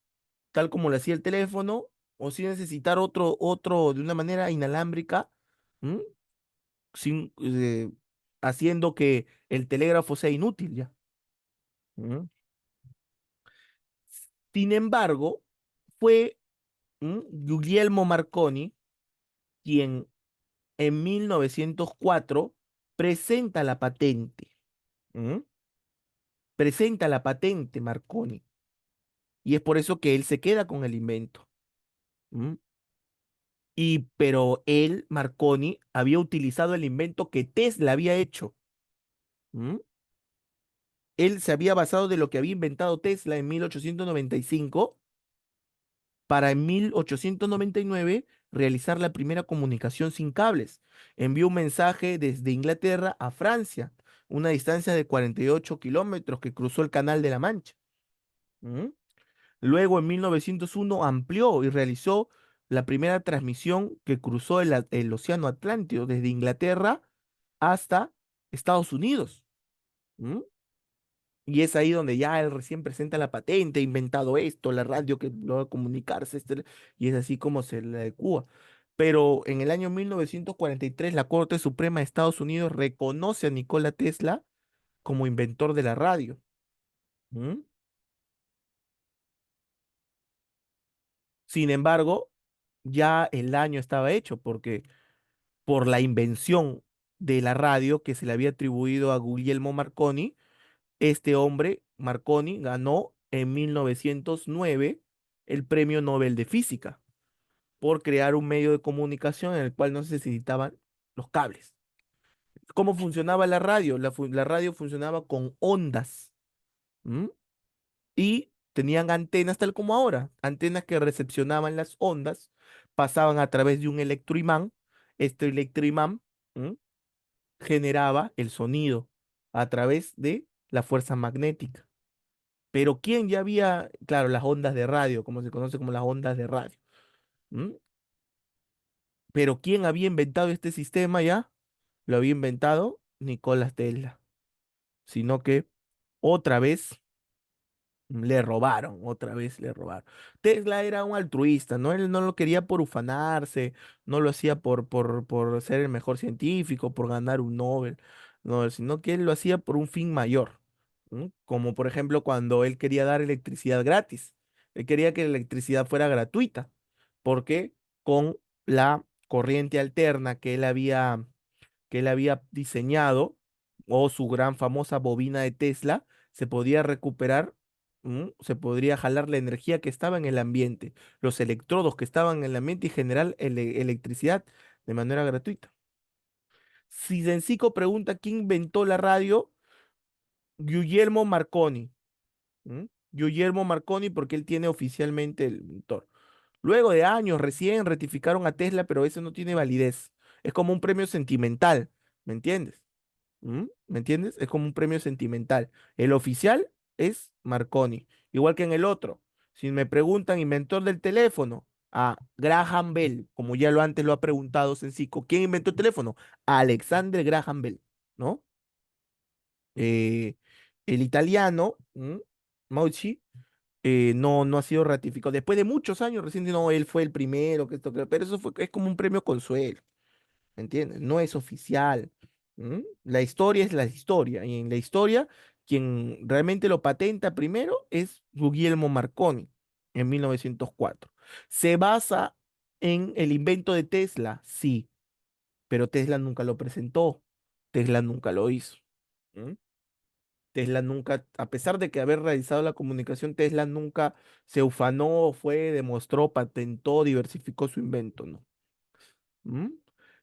tal como lo hacía el teléfono, o sin necesitar otro de una manera inalámbrica, ¿m? Sin, haciendo que el telégrafo sea inútil ya. ¿M? Sin embargo, fue Guglielmo Marconi quien en 1904 presenta la patente. ¿M? Presenta la patente Marconi. Y es por eso que él se queda con el invento. ¿M? Pero él, Marconi, había utilizado el invento que Tesla había hecho. ¿M? Él se había basado de lo que había inventado Tesla en 1895 para en 1899 realizar la primera comunicación sin cables. Envió un mensaje desde Inglaterra a Francia, una distancia de 48 kilómetros que cruzó el Canal de la Mancha. ¿M? Luego, en 1901, amplió y realizó la primera transmisión que cruzó el Océano Atlántico desde Inglaterra hasta Estados Unidos. ¿M? Y es ahí donde ya él recién presenta la patente, ha inventado esto, la radio que logra comunicarse, y es así como se le adecua. Pero en el año 1943, la Corte Suprema de Estados Unidos reconoce a Nikola Tesla como inventor de la radio. ¿M? Sin embargo, ya el daño estaba hecho porque por la invención de la radio que se le había atribuido a Guglielmo Marconi, este hombre, Marconi, ganó en 1909 el Premio Nobel de Física por crear un medio de comunicación en el cual no se necesitaban los cables. ¿Cómo funcionaba la radio? La radio funcionaba con ondas. ¿M? Y tenían antenas tal como ahora, antenas que recepcionaban las ondas, pasaban a través de un electroimán. Este electroimán, ¿m? generaba el sonido a través de la fuerza magnética. Pero ¿quién ya había, claro, las ondas de radio, como se conoce como las ondas de radio? ¿M? Pero ¿quién había inventado este sistema ya? Lo había inventado Nikola Tesla, sino que otra vez le robaron, otra vez le robaron. Tesla era un altruista, ¿no? Él no lo quería por ufanarse, no lo hacía por ser el mejor científico, por ganar un Nobel, no, sino que él lo hacía por un fin mayor, ¿no? Como por ejemplo cuando él quería dar electricidad gratis. Él quería que la electricidad fuera gratuita, porque con la corriente alterna que él había diseñado, o su gran famosa bobina de Tesla, se podía recuperar, se podría jalar la energía que estaba en el ambiente, los electrodos que estaban en el ambiente y generar electricidad de manera gratuita. Si Sencico pregunta quién inventó la radio, Guillermo Marconi. Guillermo Marconi, porque él tiene oficialmente el motor. Luego de años recién ratificaron a Tesla, pero eso no tiene validez. Es como un premio sentimental, ¿me entiendes? ¿Me entiendes? Es como un premio sentimental. El oficial es Marconi, igual que en el otro. Si me preguntan inventor del teléfono, a Graham Bell, como ya lo antes lo ha preguntado Sencico, ¿quién inventó el teléfono? Alexander Graham Bell, ¿no? Eh, el italiano, Maucci, no ha sido ratificado. Después de muchos años, recién no, él fue el primero, que esto, pero eso es como un premio consuelo. ¿Me entiendes? No es oficial. La historia es la historia. Y en la historia, quien realmente lo patenta primero es Guglielmo Marconi en 1904. ¿Se basa en el invento de Tesla? Sí, pero Tesla nunca lo presentó. Tesla nunca lo hizo. ¿Mm? Tesla nunca, a pesar de que haber realizado la comunicación, Tesla nunca se ufanó, fue, demostró, patentó, diversificó su invento, ¿no? ¿Mm?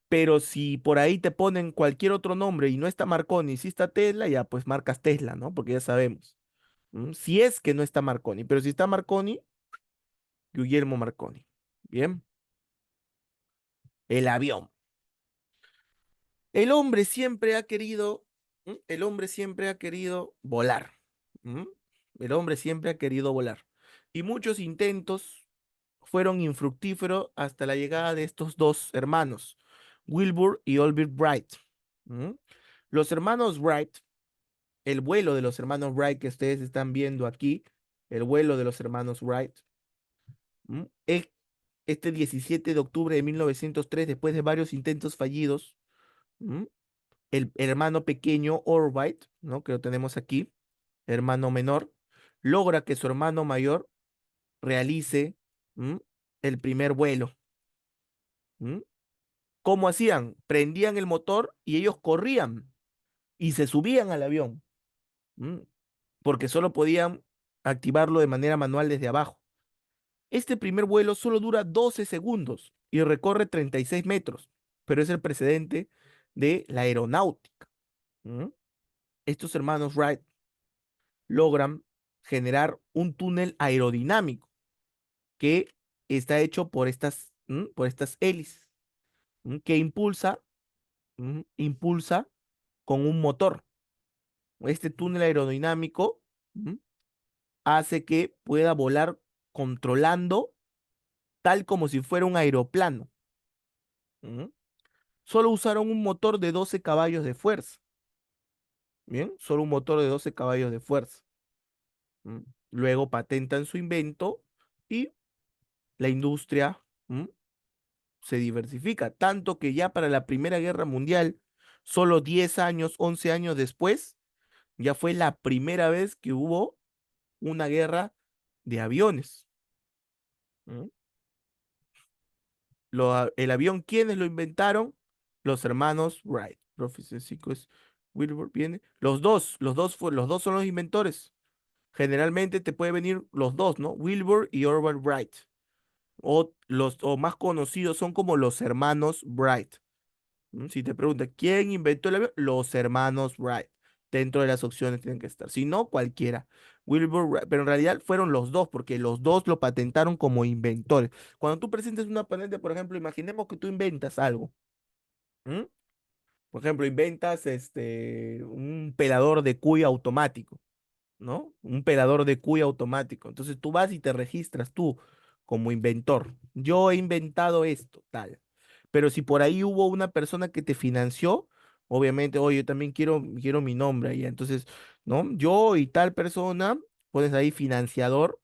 Pero si por ahí te ponen cualquier otro nombre y no está Marconi, si está Tesla, ya pues marcas Tesla, ¿no? Porque ya sabemos. Si es que no está Marconi, pero si está Marconi, Guillermo Marconi. Bien. El avión. El hombre siempre ha querido, el hombre siempre ha querido volar. ¿M? El hombre siempre ha querido volar. Y muchos intentos fueron infructíferos hasta la llegada de estos dos hermanos, Wilbur y Albert Wright. ¿Mm? Los hermanos Wright, el vuelo de los hermanos Wright que ustedes están viendo aquí, el vuelo de los hermanos Wright. Este 17 de octubre de 1903, después de varios intentos fallidos, el hermano pequeño Orville, ¿no? Que lo tenemos aquí, hermano menor, logra que su hermano mayor realice el primer vuelo. ¿Cómo hacían? Prendían el motor y ellos corrían y se subían al avión, porque solo podían activarlo de manera manual desde abajo. Este primer vuelo solo dura 12 segundos y recorre 36 metros, pero es el precedente de la aeronáutica. Estos hermanos Wright logran generar un túnel aerodinámico que está hecho por estas hélices, que impulsa con un motor. Este túnel aerodinámico hace que pueda volar controlando tal como si fuera un aeroplano. Solo usaron un motor de 12 caballos de fuerza. Bien, solo un motor de 12 caballos de fuerza. Luego patentan su invento y la industria se diversifica, tanto que ya para la Primera Guerra Mundial, solo 10 años, 11 años después, ya fue la primera vez que hubo una guerra de aviones. El avión, ¿quiénes lo inventaron? Los hermanos Wright. Profesor Sicos Wilbur viene. Los dos son los inventores. Generalmente te puede venir los dos, ¿no? Wilbur y Orville Wright. O más conocidos son como los hermanos Wright. Si te preguntan, ¿quién inventó el avión? Los hermanos Wright. Dentro de las opciones tienen que estar. Si no, cualquiera. Wilbur Wright. Pero en realidad fueron los dos, porque los dos lo patentaron como inventores. Cuando tú presentes una patente, por ejemplo, imaginemos que tú inventas algo. ¿m? Por ejemplo, inventas un pelador de cuy automático, ¿no? Un pelador de cuy automático. Entonces tú vas y te registras tú como inventor. Yo he inventado esto, tal. Pero si por ahí hubo una persona que te financió, obviamente, oye, yo también quiero mi nombre ahí. Entonces, ¿no? Yo y tal persona, pones ahí financiador.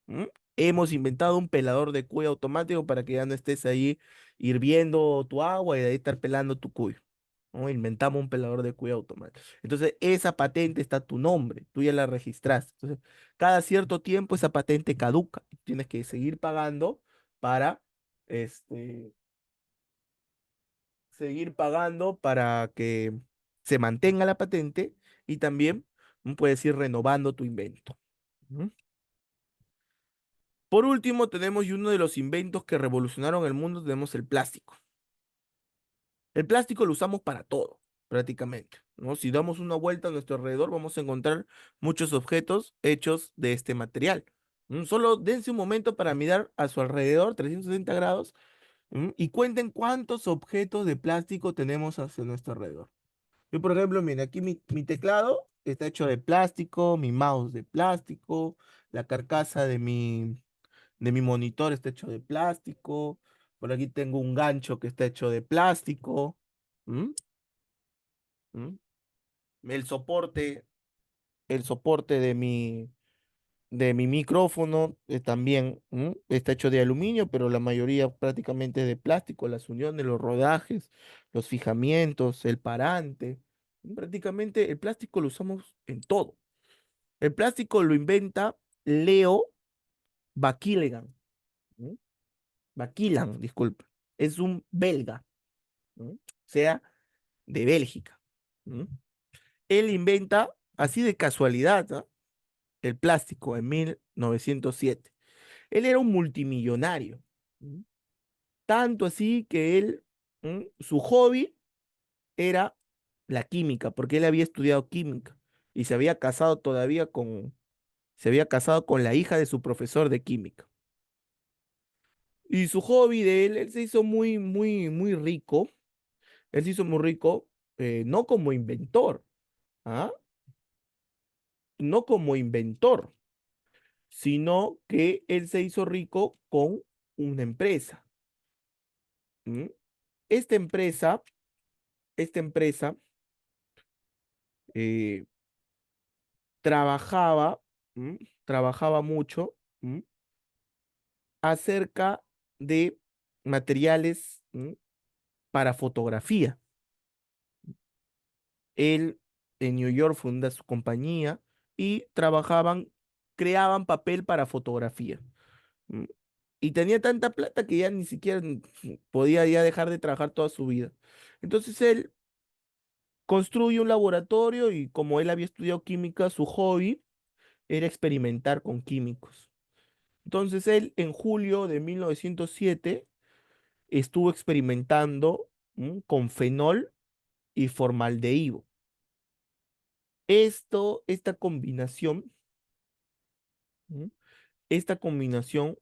¿m? Hemos inventado un pelador de cuy automático para que ya no estés ahí hirviendo tu agua y de ahí estar pelando tu cuy. ¿No? Inventamos un pelador de cuy automático. Entonces, esa patente está a tu nombre, tú ya la registraste. Entonces, cada cierto tiempo esa patente caduca. Tienes que seguir pagando para, este, seguir pagando para que se mantenga la patente y también puedes ir renovando tu invento. Ujú. Por último, tenemos y uno de los inventos que revolucionaron el mundo, tenemos el plástico. El plástico lo usamos para todo, prácticamente, ¿no? Si damos una vuelta a nuestro alrededor, vamos a encontrar muchos objetos hechos de este material. Solo dense un momento para mirar a su alrededor, 360 grados, y cuenten cuántos objetos de plástico tenemos hacia nuestro alrededor. Yo, por ejemplo, mira, aquí mi teclado está hecho de plástico, mi mouse de plástico, la carcasa de mi monitor está hecho de plástico. Por aquí tengo un gancho que está hecho de plástico. ¿m? ¿m? El soporte, el soporte de mi micrófono también está hecho de aluminio, pero la mayoría prácticamente es de plástico, las uniones, los rodajes, los fijamientos, el parante. Prácticamente el plástico lo usamos en todo. El plástico lo inventa Leo Baquillan. Baquillan, disculpe. Es un belga, o sea, de Bélgica. ¿m? Él inventa, así de casualidad, ¿ah? El plástico en 1907. Él era un multimillonario. Tanto así que su hobby era la química, porque él había estudiado química y se había casado con la hija de su profesor de química. Y su hobby de él se hizo muy, muy, muy rico. Él se hizo muy rico, no como inventor, ¿ah? No como inventor, sino que él se hizo rico con una empresa. ¿m? Esta empresa, esta empresa eh, trabajaba, trabajaba mucho acerca de materiales para fotografía. Él en New York funda su compañía y creaban papel para fotografía. ¿M? Y tenía tanta plata que ya ni siquiera podía ya dejar de trabajar toda su vida. Entonces él construye un laboratorio y como él había estudiado química, su hobby era experimentar con químicos. Entonces él en julio de 1907 estuvo experimentando con fenol y formaldehído. Esta combinación, ¿m? esta combinación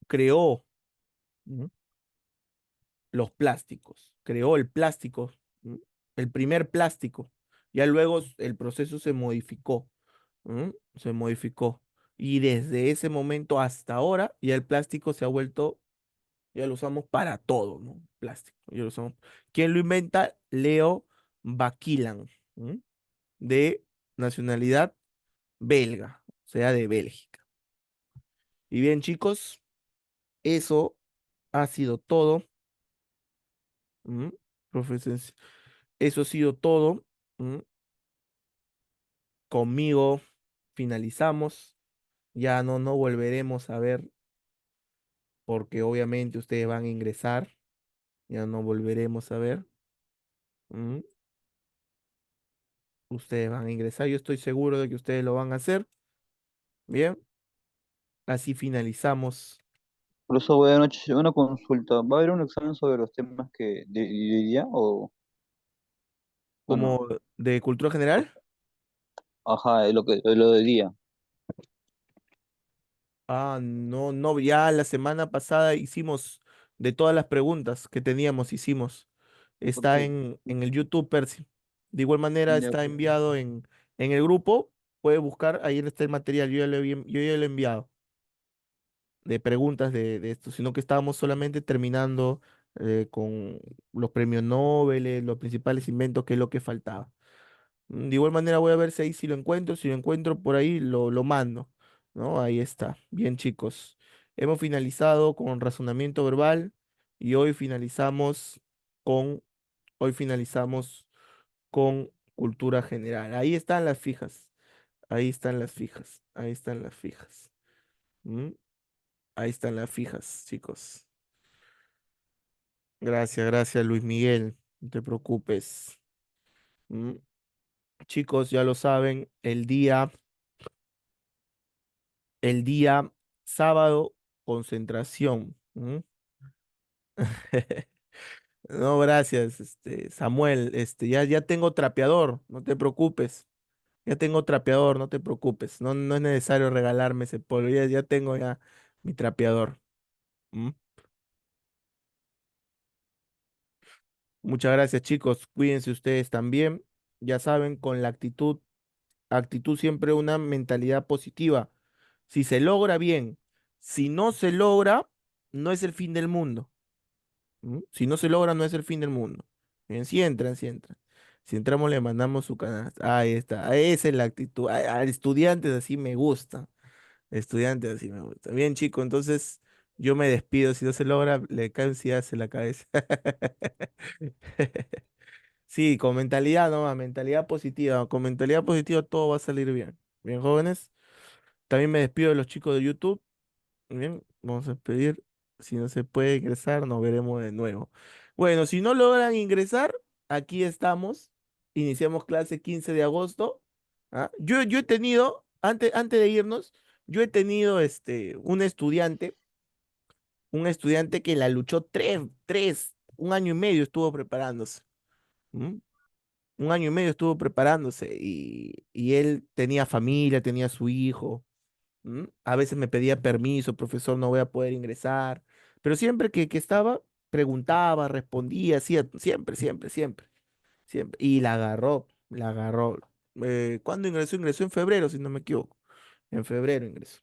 creó ¿m? los plásticos, creó el plástico, el primer plástico. Ya luego el proceso se modificó, se modificó. Y desde ese momento hasta ahora, ya el plástico se ha vuelto, ya lo usamos para todo, ¿no? Plástico, ya lo usamos. ¿Quién lo inventa? Leo Baquilan, de nacionalidad belga, o sea, de Bélgica. Y bien, chicos, eso ha sido todo. ¿M? Profesor, eso ha sido todo. ¿M? Conmigo finalizamos. Ya no volveremos a ver porque obviamente ustedes van a ingresar. Ya no volveremos a ver. ¿M? Ustedes van a ingresar. Yo estoy seguro de que ustedes lo van a hacer. Bien, así finalizamos.
Profesor, buenas noches. Una consulta. ¿Va a haber un examen sobre los temas de hoy día o no?
Como de cultura general.
Ajá, lo del día.
Ah, no, no, ya la semana pasada hicimos de todas las preguntas que teníamos, hicimos. Está
Ok,
en el YouTube, Percy. De igual manera
ya,
está
pues.
enviado en el grupo. Puede buscar, ahí está el material. Yo ya lo he enviado de preguntas de esto, sino que estábamos solamente terminando con los premios Nobel, los principales inventos, que es lo que faltaba. De igual manera voy a ver si lo encuentro, si lo encuentro por ahí lo mando, ¿no? Ahí está. Bien, chicos. Hemos finalizado con razonamiento verbal y con, hoy finalizamos con cultura general. Ahí están las fijas, ahí están las fijas, ahí están las fijas. ¿M? Ahí están las fijas, chicos. Gracias, gracias, Luis Miguel. No te preocupes. ¿M? Chicos, ya lo saben, el día sábado, concentración. No, gracias, Samuel. Ya tengo trapeador, no te preocupes. Ya tengo trapeador, no te preocupes. No es necesario regalarme ese polvo. Ya tengo ya mi trapeador. ¿M? Muchas gracias, chicos. Cuídense ustedes también. Ya saben, con la actitud siempre una mentalidad positiva. Si se logra bien, si no se logra, no es el fin del mundo. Si no se logra, no es el fin del mundo. Bien, si entran, si entran. Si entramos, le mandamos su canasta. Ahí está. Esa es la actitud. A estudiantes así me gusta. Estudiantes así me gusta. Bien, chico, entonces yo me despido. Si no se logra, le cae un sillaz en la cabeza. Sí, con mentalidad nomás, mentalidad positiva. Con mentalidad positiva todo va a salir bien. Bien, jóvenes. También me despido de los chicos de YouTube. Bien, vamos a despedir. Si no se puede ingresar, nos veremos de nuevo. Bueno, si no logran ingresar, aquí estamos. Iniciamos clase 15 de agosto. ¿Ah? Yo he tenido, antes de irnos, yo he tenido un estudiante que la luchó un año y medio estuvo preparándose. ¿M? Un año y medio estuvo preparándose y él tenía familia, tenía su hijo. A veces me pedía permiso, profesor, no voy a poder ingresar, pero siempre que estaba, preguntaba, respondía, hacía, siempre, siempre, siempre, siempre. Y la agarró. ¿Cuándo ingresó? Ingresó en febrero, si no me equivoco. En febrero ingresó.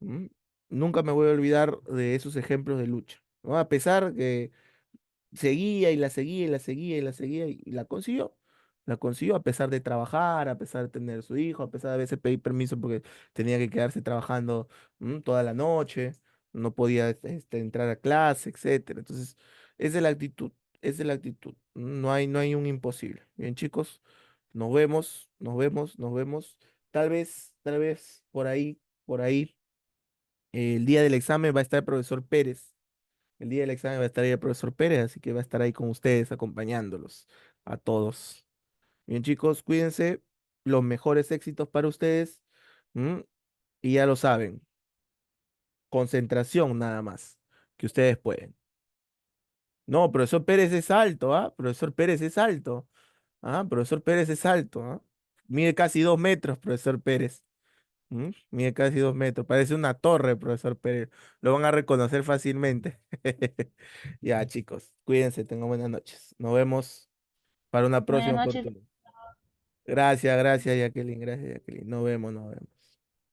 ¿Mm? Nunca me voy a olvidar de esos ejemplos de lucha, ¿no? A pesar que seguía y la seguía y la seguía y la seguía y la consiguió. La consiguió a pesar de trabajar, a pesar de tener su hijo, a pesar de a veces pedir permiso porque tenía que quedarse trabajando toda la noche, no podía entrar a clase, etcétera. Entonces, esa es la actitud, esa es la actitud. No hay un imposible. Bien, chicos, nos vemos, nos vemos, nos vemos. Tal vez por ahí, el día del examen va a estar el profesor Pérez. El día del examen va a estar ahí el profesor Pérez, así que va a estar ahí con ustedes, acompañándolos a todos. Bien, chicos, cuídense. Los mejores éxitos para ustedes. ¿M? Y ya lo saben, concentración nada más, que ustedes pueden. No, profesor Pérez es alto, ¿ah? Profesor Pérez es alto. Ah, profesor Pérez es alto, ¿ah? Mide casi 2 metros, profesor Pérez. Mide casi 2 metros. Parece una torre, profesor Pérez. Lo van a reconocer fácilmente. Ya, chicos, cuídense, tengan buenas noches. Nos vemos para una
Buenas
próxima
noches.
oportunidad. Gracias, gracias, Jacqueline, gracias, Jacqueline. Nos vemos, nos vemos.